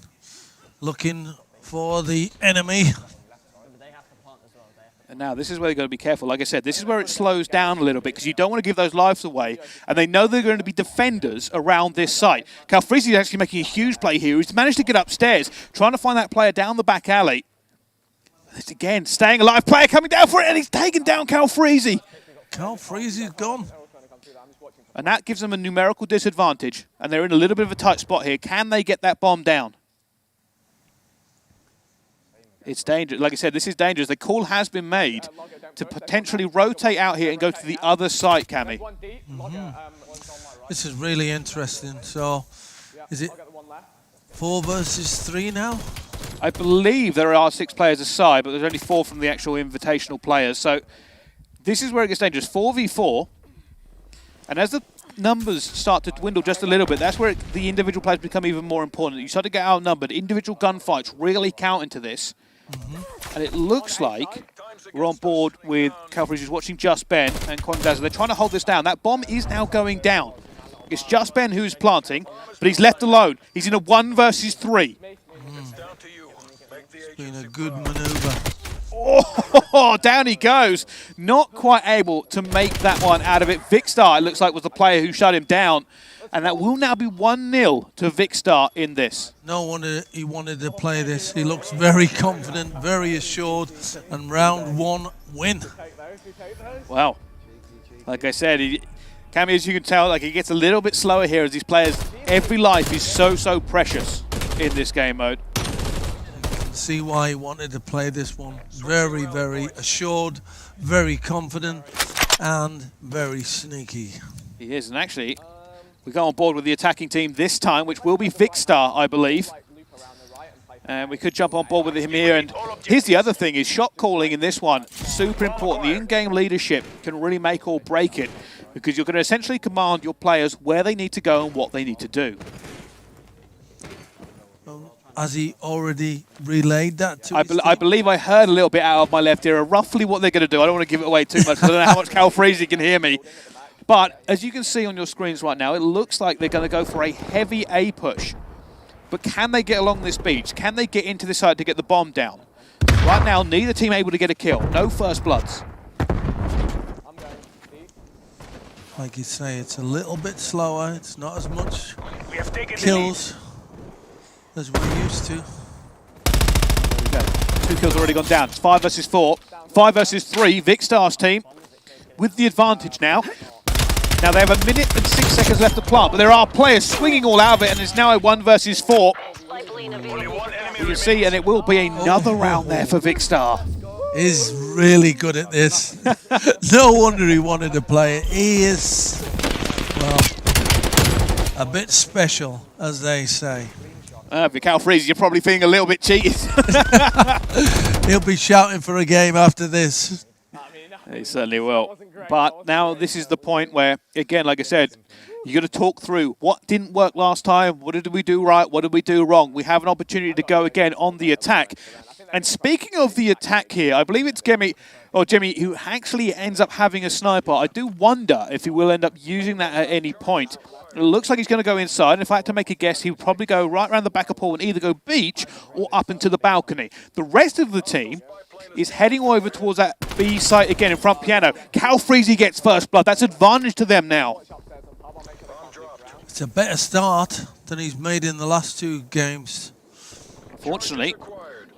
looking for the enemy. And now this is where they've got to be careful. Like I said, this is where it slows down a little bit because you don't want to give those lives away. And they know they're going to be defenders around this site. Calfreezy is actually making a huge play here. He's managed to get upstairs, trying to find that player down the back alley. This again, staying alive. Player coming down for it, and he's taken down Calfreezy. Calfreezy's gone. And that gives them a numerical disadvantage. And they're in a little bit of a tight spot here. Can they get that bomb down? It's dangerous. Like I said, this is dangerous. The call has been made to potentially rotate out here and go to the other side, Cammy. This is really interesting. So, is it 4 versus 3 now? I believe there are 6 players aside, but there's only 4 from the actual invitational players. So this is where it gets dangerous. 4v4. And as the numbers start to dwindle just a little bit, that's where the individual players become even more important. You start to get outnumbered. Individual gunfights really count into this. And it looks like we're on board with Calfreezy, who's watching Just Ben and Quandaza. They're trying to hold this down. That bomb is now going down. It's Just Ben who's planting, but he's left alone. He's in a 1 versus 3. It's been a good maneuver. Oh, down he goes. Not quite able to make that one out of it. Vikkstar, it looks like, was the player who shut him down. And that will now be 1-0 to Vikkstar in this. No wonder he wanted to play this. He looks very confident, very assured, and round 1 win. Wow. Like I said, Cammy, as you can tell, like he gets a little bit slower here as these players, every life is so precious in this game mode. See why he wanted to play this one. Very, very assured, very confident, and very sneaky. He is, and actually, we go on board with the attacking team this time, which will be Vikkstar, I believe. And we could jump on board with him here. And here's the other thing, is shot calling in this one, super important. The in-game leadership can really make or break it, because you're going to essentially command your players where they need to go and what they need to do. Has he already relayed that to his I team? believe I heard a little bit out of my left ear roughly what they're going to do. I don't want to give it away too much. I don't know how much Calfreezy can hear me. But as you can see on your screens right now, it looks like they're going to go for a heavy A push. But can they get along this beach? Can they get into this side to get the bomb down? Right now, neither team able to get a kill. No first bloods. Like you say, it's a little bit slower. It's not as much kills as we're used to. There we go. 2 kills already gone down. It's 5 versus 4. 5 versus 3. Vicstar's team with the advantage now. Now they have 1 minute and 6 seconds left to plant, but there are players swinging all out of it, and it's now a 1 versus 4. You can see, and it will be another round there for Vicstar. He's really good at this. No wonder he wanted to play it. He is, well, a bit special, as they say. If you're Calfreezy, you're probably feeling a little bit cheated. He'll be shouting for a game after this. He certainly will. But now this is the point where, again, like I said, you got to talk through what didn't work last time, what did we do right, what did we do wrong. We have an opportunity to go again on the attack. And speaking of the attack here, I believe it's Jimmy who actually ends up having a sniper. I do wonder if he will end up using that at any point. It looks like he's going to go inside. And if I had to make a guess, he would probably go right around the back of pool and either go beach or up into the balcony. The rest of the team is heading over towards that B site again in front piano. Calfreezy gets first blood. That's advantage to them now. It's a better start than he's made in the last 2 games. Fortunately,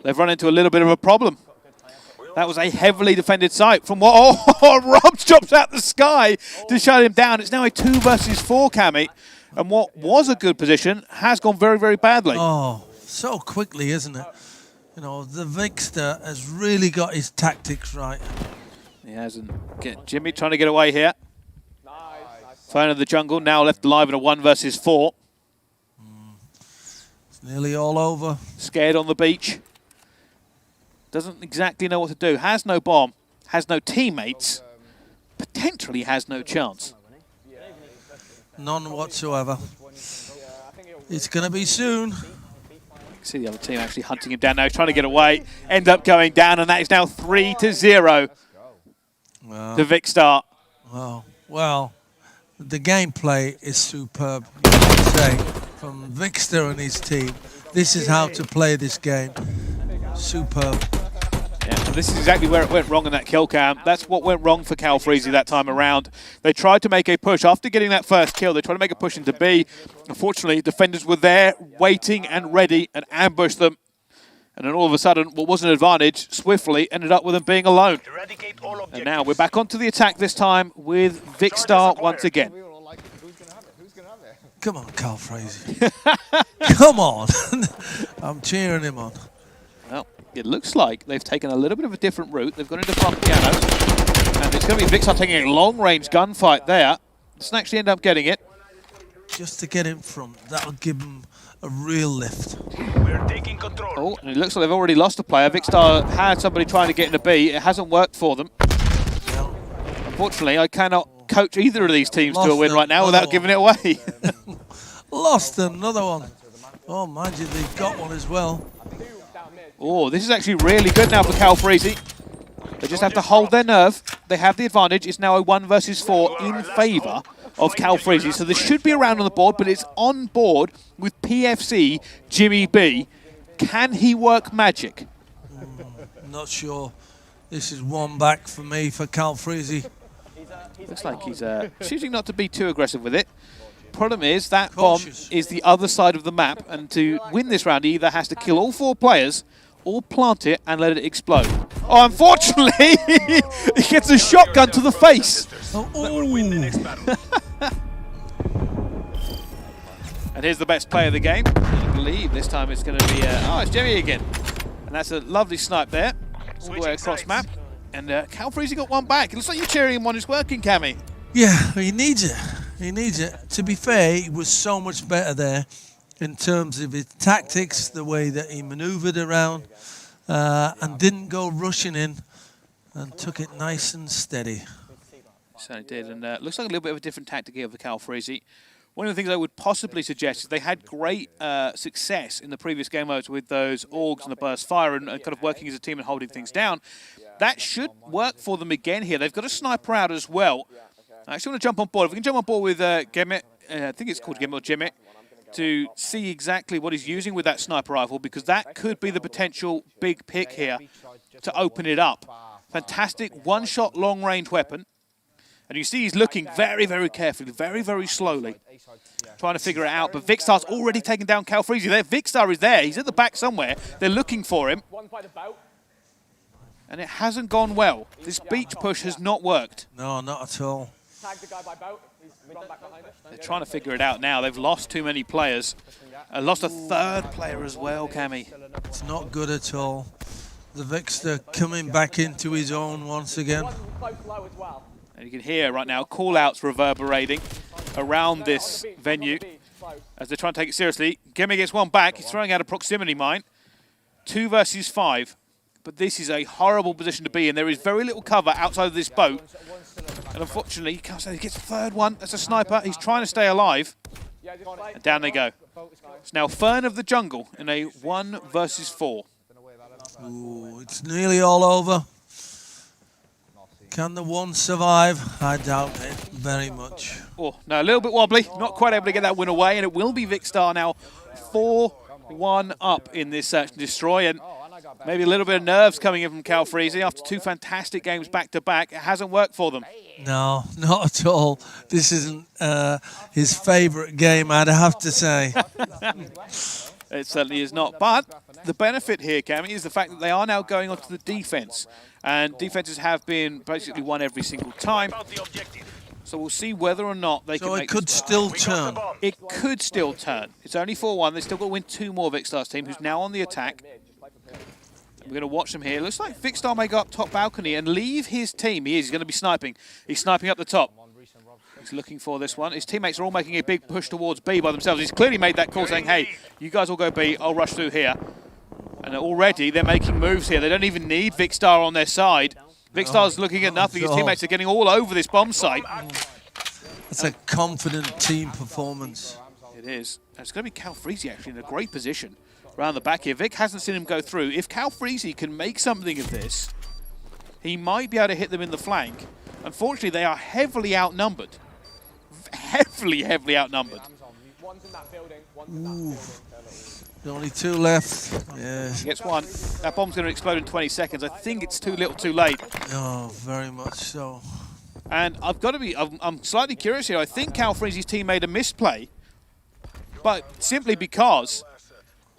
they've run into a little bit of a problem. That was a heavily defended site from what... Oh, Rob drops out the sky to shut him down. It's now a 2 versus 4, Cammy. And what was a good position has gone very, very badly. Oh, so quickly, isn't it? You know, the Victor has really got his tactics right. He hasn't. Jimmy trying to get away here. Phone of the jungle, now left alive in a 1 versus 4. It's nearly all over. Scared on the beach. Doesn't exactly know what to do. Has no bomb. Has no teammates. Potentially has no chance. None whatsoever. It's going to be soon. See the other team actually hunting him down now. He's trying to get away. End up going down, and that is now 3-0 to Vicstar. Well, the gameplay is superb, you could say, from Victor and his team. This is how to play this game. Superb. Yeah, so this is exactly where it went wrong in that kill cam. That's what went wrong for Calfreezy that time around. They tried to make a push. After getting that first kill, they tried to make a push into B. Unfortunately, defenders were there, waiting and ready, and ambushed them. And then all of a sudden, what was an advantage, swiftly ended up with them being alone. And now we're back onto the attack this time with Vicstar once again. Come on, Calfreezy. Come on. I'm cheering him on. Well, it looks like they've taken a little bit of a different route. They've gone into front piano. And it's going to be Vicstar taking a long-range gunfight there. Doesn't actually end up getting it. Just to get in front, that'll give him a real lift. We're taking control. Oh, and it looks like they've already lost a player. Vicstar had somebody trying to get into B. It hasn't worked for them. Unfortunately, I cannot coach either of these teams to a win right now without giving it away. Lost another one. Oh, mind you, they've got one as well. Oh, this is actually really good now for Calfreezy. They just have to hold their nerve. They have the advantage. It's now a 1 versus 4 in favour of Calfreezy. So there should be a round on the board, but it's on board with PFC Jimmy B. Can he work magic? Not sure. This is 1 back for me for Calfreezy. Looks like he's choosing not to be too aggressive with it. Problem is that bomb is the other side of the map, and to win this round, he either has to kill all 4 players or plant it and let it explode. Oh, unfortunately, he gets a shotgun to the face. And here's the best player of the game. I believe this time it's going to be, it's Jimmy again. And that's a lovely snipe there, all the way across map. And Calfreezy got 1 back. It looks like you're cheering him on his working, Cammy. Yeah, he needs it. He needs it. To be fair, he was so much better there in terms of his tactics, the way that he manoeuvred around and didn't go rushing in and took it nice and steady. Certainly did, and looks like a little bit of a different tactic here for Calfreezy. One of the things I would possibly suggest is they had great success in the previous game modes with those Augs and the burst fire and kind of working as a team and holding things down. That should work for them again here. They've got a sniper out as well. I actually want to jump on board. If we can jump on board with Gemit, I think it's called Gemit or Jimit, to see exactly what he's using with that sniper rifle, because that could be the potential big pick here to open it up. Fantastic one-shot long-range weapon. And you see he's looking very, very carefully, very, very slowly, trying to figure it out. But Vicstar's already taken down Calfreezy there. Vicstar is there. He's at the back somewhere. They're looking for him. And it hasn't gone well. This beach push has not worked. No, not at all. They're trying to figure it out now. They've lost too many players. Lost a third player as well, Cammy. It's not good at all. The Vicstar coming back into his own once again. And you can hear right now call-outs reverberating around this venue as they're trying to take it seriously. Gimme gets one back. He's throwing out a proximity mine. 2 versus 5. But this is a horrible position to be in. There is very little cover outside of this boat. And unfortunately, he gets the third one. That's a sniper. He's trying to stay alive. And down they go. It's now Fern of the Jungle in a 1 versus 4. Ooh, it's nearly all over. Can the one survive? I doubt it very much. Oh, no, a little bit wobbly. Not quite able to get that win away. And it will be Vicstar now 4-1 up in this search and destroy. And maybe a little bit of nerves coming in from Calfreezy after 2 fantastic games back-to-back. It hasn't worked for them. No, not at all. This isn't his favourite game, I'd have to say. It certainly is not. But the benefit here, Cammy, is the fact that they are now going on to the defense. And defenses have been basically won every single time. So we'll see whether or not they can make it could still turn. It could still turn. It's only 4-1. They've still got to win 2 more Vicstar's team, who's now on the attack. We're going to watch them here. Looks like Vicstar may go up top balcony and leave his team. He is. He's going to be sniping. He's sniping up the top. He's looking for this one. His teammates are all making a big push towards B by themselves. He's clearly made that call saying, hey, you guys all go B. I'll rush through here. And already they're making moves here. They don't even need Vicstar on their side. Vicstar's looking at nothing. His teammates are getting all over this bomb site. It's a confident team performance. It is. And it's going to be Calfreezy actually in a great position around the back here. Vic hasn't seen him go through. If Calfreezy can make something of this, he might be able to hit them in the flank. Unfortunately, they are heavily outnumbered. Heavily outnumbered. Ooh. Only 2 left. Yeah. He gets one. That bomb's going to explode in 20 seconds. I think it's too little too late. Oh, very much so. And I've got to be, I'm slightly curious here. I think Calfreezy's team made a misplay, but simply because,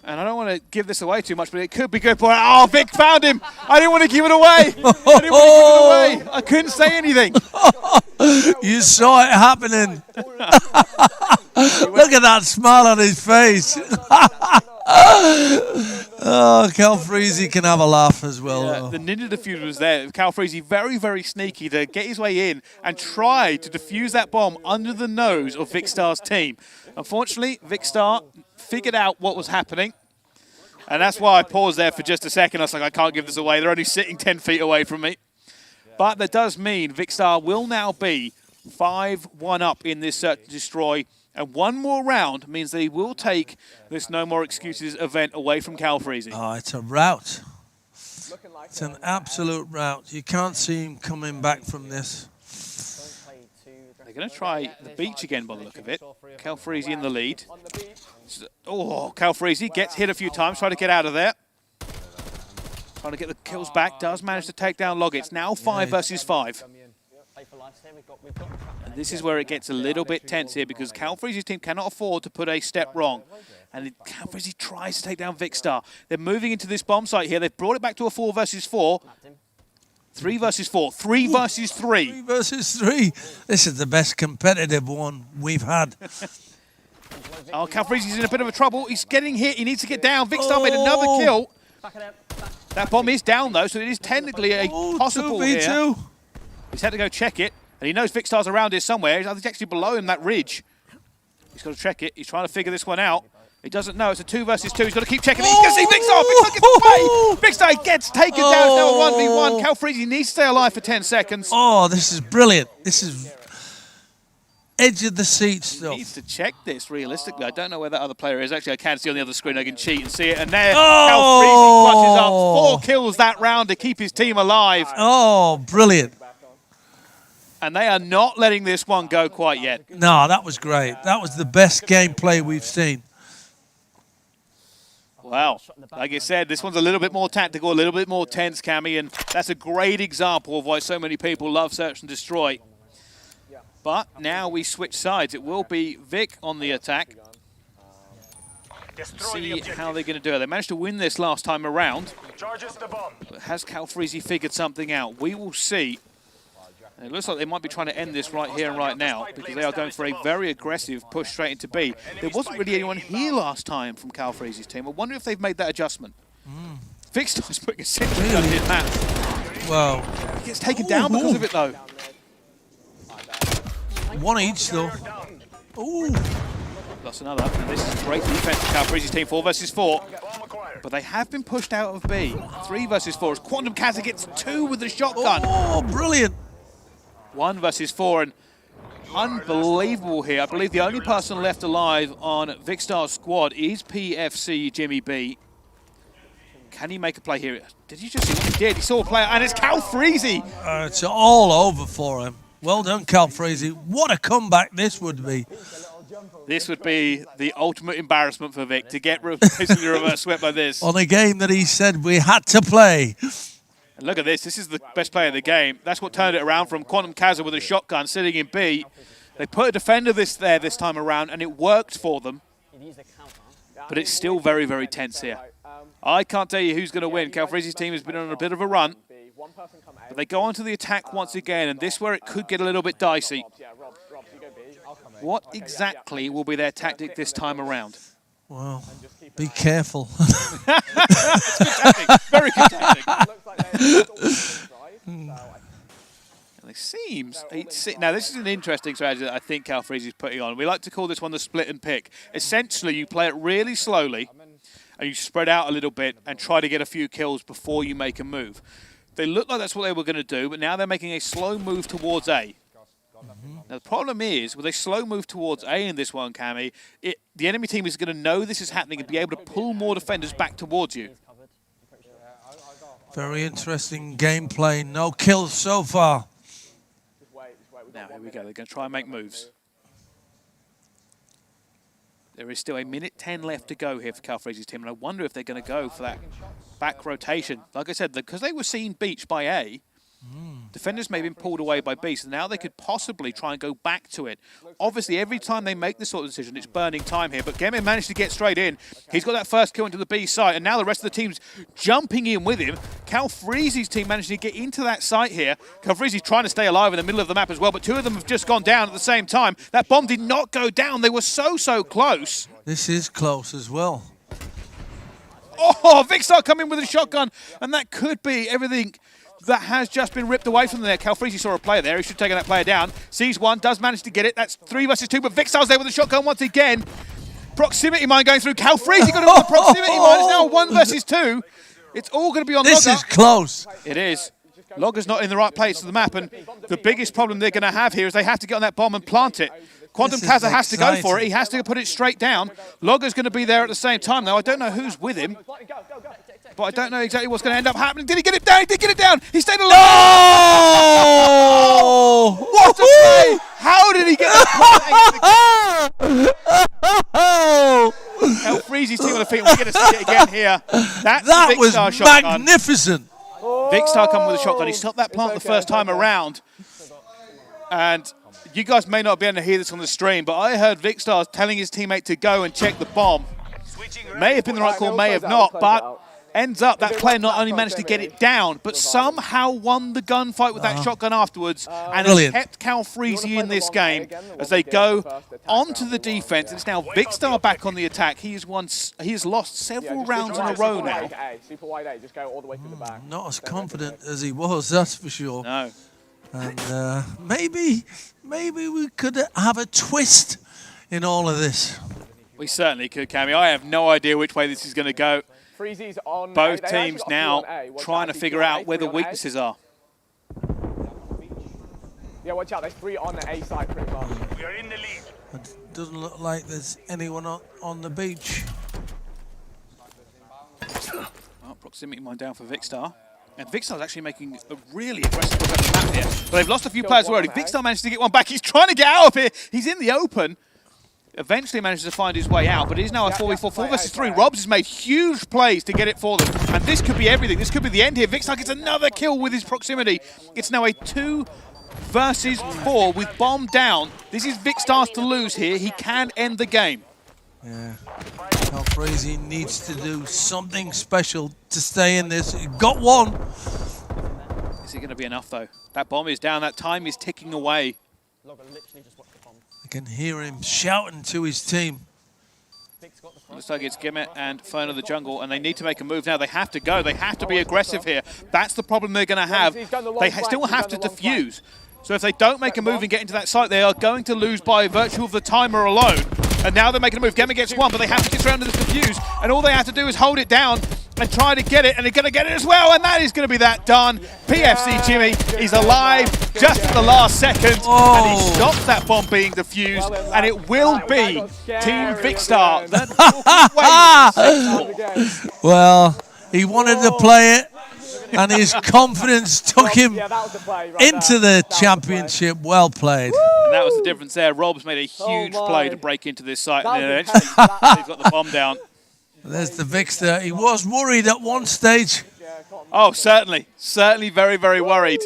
and I don't want to give this away too much, but it could be good for, oh, Vic found him. I didn't want to give it away. I couldn't say anything. You saw it happening. Look at that smile on his face. Oh, Calfreezy can have a laugh as well. Yeah, the ninja diffuser was there. Calfreezy very, very sneaky to get his way in and try to defuse that bomb under the nose of Vicstar's team. Unfortunately, Vicstar figured out what was happening. And that's why I paused there for just a second. I was like, I can't give this away. They're only sitting 10 feet away from me. But that does mean Vicstar will now be 5-1 up in this search and destroy. And one more round means they will take this No More Excuses event away from Calfreezy. Oh, it's a rout. It's an absolute rout. You can't see him coming back from this. They're going to try the beach again by the look of it. Calfreezy in the lead. Oh, Calfreezy gets hit a few times, trying to get out of there. Trying to get the kills back. Does manage to take down Log. It's now 5 versus 5. And this is where it gets a little bit tense here because Calfreezy's team cannot afford to put a step wrong. And Calfreezy tries to take down Vicstar. They're moving into this bomb site here. They've brought it back to a 4 versus 4. 3 versus 4. 3 versus 3. 3 versus 3. This is the best competitive one we've had. Oh, Calfreezy's in a bit of a trouble. He's getting hit. He needs to get down. Vicstar made another kill. That bomb is down, though, so it is technically a possible 2v2. here. He's had to go check it, and he knows Vicstar's around here somewhere. He's actually below him, that ridge. He's got to check it. He's trying to figure this one out. He doesn't know. It's a 2 versus 2. He's got to keep checking it. He's going to see Vicstar. Vicstar gets away. Vicstar gets taken down. It's now a 1v1. Calfreezy needs to stay alive for 10 seconds. Oh, this is brilliant. This is edge of the seat stuff. Needs to check this realistically. I don't know where that other player is. Actually, I can see on the other screen. I can cheat and see it. And there, Oh! Calfreezy clutches up 4 kills that round to keep his team alive. Oh, brilliant. And they are not letting this one go quite yet. No, that was great. That was the best gameplay we've seen. Well, like I said, this one's a little bit more tactical, a little bit more tense, Cammy, and that's a great example of why so many people love Search and Destroy. But now we switch sides. It will be Vic on the attack. See how they're going to do it. They managed to win this last time around. But has Calfreezy figured something out? We will see. It looks like they might be trying to end this right here and right now because they are going for a very aggressive push straight into B. There wasn't really anyone here last time from Calfreezy's team. I wonder if they've made that adjustment. Vicstar's putting a sentry on his map. Well, He gets taken down because of it, though. one each, though. Ooh. That's another. And this is great defense for Calfreezy's team, 4 versus 4. But they have been pushed out of B. 3 versus 4 as Quantum Kaza gets 2 with the shotgun. Oh, brilliant. 1 versus 4, and unbelievable here. I believe the only person left alive on Vicstar's squad is PFC Jimmy B. Can he make a play here? Did you just see what he did? He saw a player, and it's Calfreezy. It's all over for him. Well done, Calfreezy. What a comeback this would be. This would be the ultimate embarrassment for Vic to get basically reverse swept by this. On a game that he said we had to play. And look at this. This is the best player in the game. That's what turned it around from Quantum Kaza with a shotgun sitting in B. They put a defender this time around, and it worked for them. But it's still very, very tense here. I can't tell you who's going to win. Calfreezy's team has been on a bit of a run. But they go onto the attack once again, and this is where it could get a little bit dicey. What exactly will be their tactic this time around? Well, be careful. That's good tactic. Very good tactic. Now, this is an interesting strategy that I think Calfreezy is putting on. We like to call this one the split and pick. Essentially, you play it really slowly, and you spread out a little bit and try to get a few kills before you make a move. They look like that's what they were going to do, but now they're making a slow move towards A. Now, the problem is, with a slow move towards A in this one, Cammy, the enemy team is going to know this is happening and be able to pull more defenders back towards you. Very interesting gameplay. No kills so far. Now, here we go. They're going to try and make moves. There is still 1:10 left to go here for Calfreezy's team, and I wonder if they're going to go for that back rotation. Like I said, because they were seen beached by A, defenders may have been pulled away by B, so now they could possibly try and go back to it. Obviously, every time they make this sort of decision, it's burning time here, but Gemin managed to get straight in. He's got that first kill into the B site, and now the rest of the team's jumping in with him. Calfreezy's team managed to get into that site here. Calfreezy's trying to stay alive in the middle of the map as well, but 2 of them have just gone down at the same time. That bomb did not go down. They were so close. This is close as well. Oh, Vicstar coming with a shotgun, and that could be everything that has just been ripped away from there. Calfreezy saw a player there. He should have taken that player down. Sees one, does manage to get it. That's 3 versus 2, but Vicstar's there with a shotgun once again. Proximity mine going through. Calfreezy got it with the proximity mine. It's now 1 versus 2. It's all going to be on This Logger. is close. It is. Logger's not in the right place of the map, and the biggest problem they're going to have here is they have to get on that bomb and plant it. Quantum Kaza has to go for it. He has to put it straight down. Logger's going to be there at the same time, though. I don't know who's with him, but I don't know exactly what's going to end up happening. Did he get it down? He did get it down. He stayed alive. Oh! What a play! How did he get that? Calfreezy's team on the feet. We're going to see it again here. That was magnificent. Vicstar coming with a shotgun. He stopped that plant the first time around. And you guys may not be able to hear this on the stream, but I heard Vicstar telling his teammate to go and check the bomb. May have been the right call, may have not, but ends up that player not only managed to get it down, but somehow won the gunfight with that shotgun afterwards, and has kept Calfreezy in this game as they go onto the defense. It's now Vicstar back on the attack. He has lost several rounds in a row now. Not as confident as he was, that's for sure. No. And maybe we could have a twist in all of this. We certainly could, Cammy. I have no idea which way this is going to go. Both teams now trying to figure out where the weaknesses are. Yeah, watch out. There's 3 on the A side pretty much. It doesn't look like there's anyone on the beach. Well, proximity mine down for Vicstar. And Vicstar's actually making a really aggressive look at the map here. But they've lost a few players already. Vicstar managed to get one back. He's trying to get out of here. He's in the open. Eventually manages to find his way out, but it is now a 4v4, 4 versus 3. Robs has made huge plays to get it for them. And this could be everything. This could be the end here. Vicstar gets another kill with his proximity. It's now a 2 versus 4 with bomb down. This is Vicstar's to lose here. He can end the game. Yeah. Calfreezy needs to do something special to stay in this. He got one. Is it going to be enough, though? That bomb is down. That time is ticking away. I can hear him shouting to his team. Looks like it's Gimmet and Fern of the Jungle, and they need to make a move now. They have to go. They have to be aggressive here. That's the problem they're going to have. They still have to defuse. So if they don't make a move and get into that site, they are going to lose by virtue of the timer alone. And now they're making a move. Gimmet gets one, but they have to get surrounded this defuse. And all they have to do is hold it down and try to get it, and they're going to get it as well, and that is going to be that done. PFC Jimmy is alive just at the last second, and he stops that bomb being defused, and it will be Team Vicstar that Well, he wanted to play it, and his confidence took him into the championship. Well played. And that was the difference there. Rob's made a huge play to break into this site, and then eventually they've got the bomb down. There's the Vicstar. He was worried at one stage. Oh, certainly. Certainly very, very worried.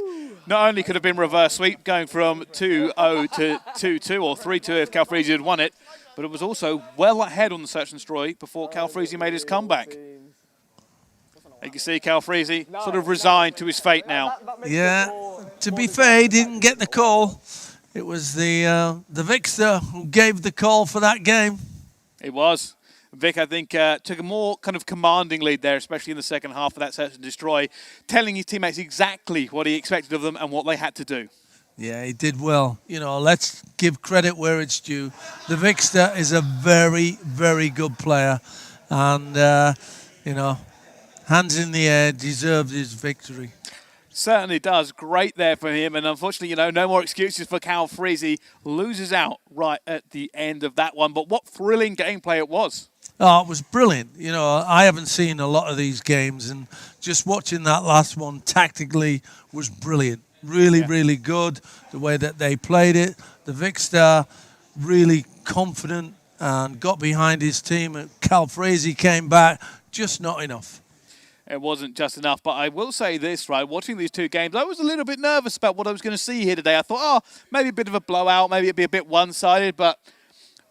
Not only could have been reverse sweep going from 2-0 to 2-2 or 3-2 if Calfreezy had won it, but it was also well ahead on the search and destroy before Calfreezy made his comeback. You can see Calfreezy sort of resigned to his fate now. Yeah, to be fair, he didn't get the call. It was the Vicstar who gave the call for that game. It was. Vic, I think, took a more kind of commanding lead there, especially in the second half of that search and destroy, telling his teammates exactly what he expected of them and what they had to do. Yeah, he did well. You know, let's give credit where it's due. The Vicstar is a very, very good player. And, you know, hands in the air, deserved his victory. Certainly does. Great there for him. And unfortunately, you know, no more excuses for Calfreezy. Loses out right at the end of that one. But what thrilling gameplay it was. Oh, it was brilliant. You know, I haven't seen a lot of these games, and just watching that last one tactically was brilliant. Really, really good, the way that they played it. The Vicstar really confident and got behind his team. And Calfreezy came back, just not enough. It wasn't just enough, but I will say this, right, watching these two games, I was a little bit nervous about what I was going to see here today. I thought, oh, maybe a bit of a blowout, maybe it'd be a bit one-sided, but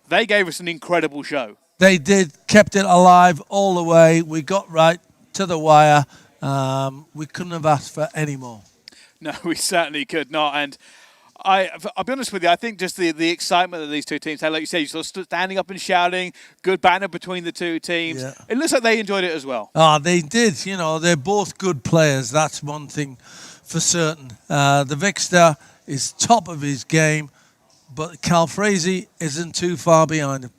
they gave us an incredible show. They did, kept it alive all the way. We got right to the wire. We couldn't have asked for any more. No, we certainly could not. And I'll be honest with you, I think just the excitement that these two teams had, like you said, you saw standing up and shouting, good banner between the two teams. Yeah. It looks like they enjoyed it as well. Oh, they did. You know, they're both good players. That's one thing for certain. The Vicstar is top of his game, but Calfreezy isn't too far behind him.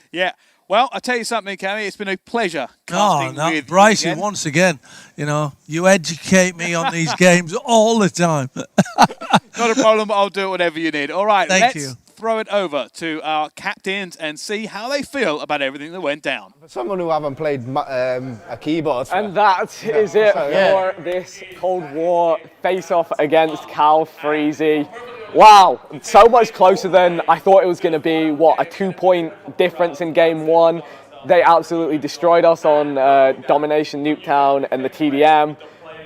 Yeah. Well, I'll tell you something, Cammy, it's been a pleasure casting with Brycey, you again. once again, you know, you educate me on these games all the time. Not a problem, I'll do it whatever you need. All right, let's throw it over to our captains and see how they feel about everything that went down. For someone who haven't played a keyboard. And that is it for this Cold War face-off against Calfreezy. Wow, so much closer than I thought it was going to be. What, a 2-point difference in game one. They absolutely destroyed us on Domination, Nuketown, and the TDM.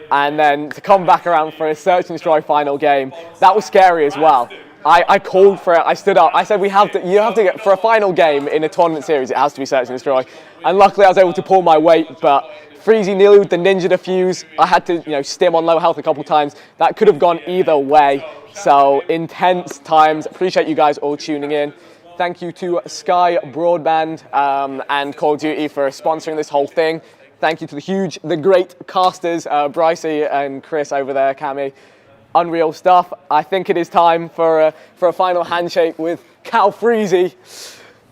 And then to come back around for a search and destroy final game, that was scary as well. I called for it, I stood up, I said you have to get, for a final game in a tournament series, it has to be search and destroy. And luckily I was able to pull my weight, but Freezy nearly with the ninja defuse. I had to, stim on low health a couple times. That could have gone either way. So intense times. Appreciate you guys all tuning in. Thank you to Sky Broadband and Call of Duty for sponsoring this whole thing. Thank you to the great casters, Brycey and Chris over there, Cammy. Unreal stuff. I think it is time for a final handshake with Calfreezy,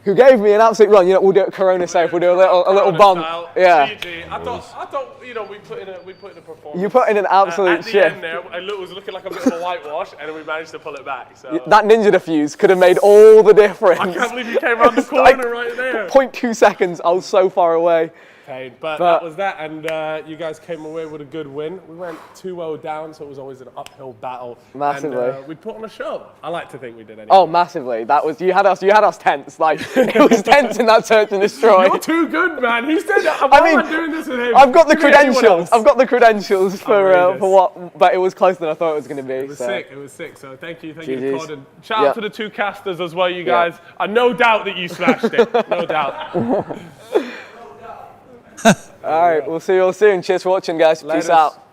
who gave me an absolute run. You know, we'll do it Corona safe. We'll do a little bump. Style, yeah. CG. I thought, you know, we put in a performance. You put in an absolute at the shift. end there, it was looking like a bit of a whitewash, and then we managed to pull it back. So That ninja defuse could have made all the difference. I can't believe you came around the corner right there. 0.2 seconds. I was so far away. Pain. But that was that, and you guys came away with a good win. We went 2-0 down, so it was always an uphill battle. Massively. And, we put on a show. I like to think we did anyway. Oh, massively. That was you had us tense. Like it was tense in that search and destroy. You're too good, man. Who said that? I mean, I'm doing this with him. I've got the Give me anyone credentials. else. I've got the credentials for this. what, but it was closer than I thought it was going to be. It was sick. It was sick. So thank you to GGs. Cod, and shout out to the two casters as well, you guys. No doubt that you smashed it. No doubt. All right, we'll see you all soon. Cheers for watching, guys. Peace out.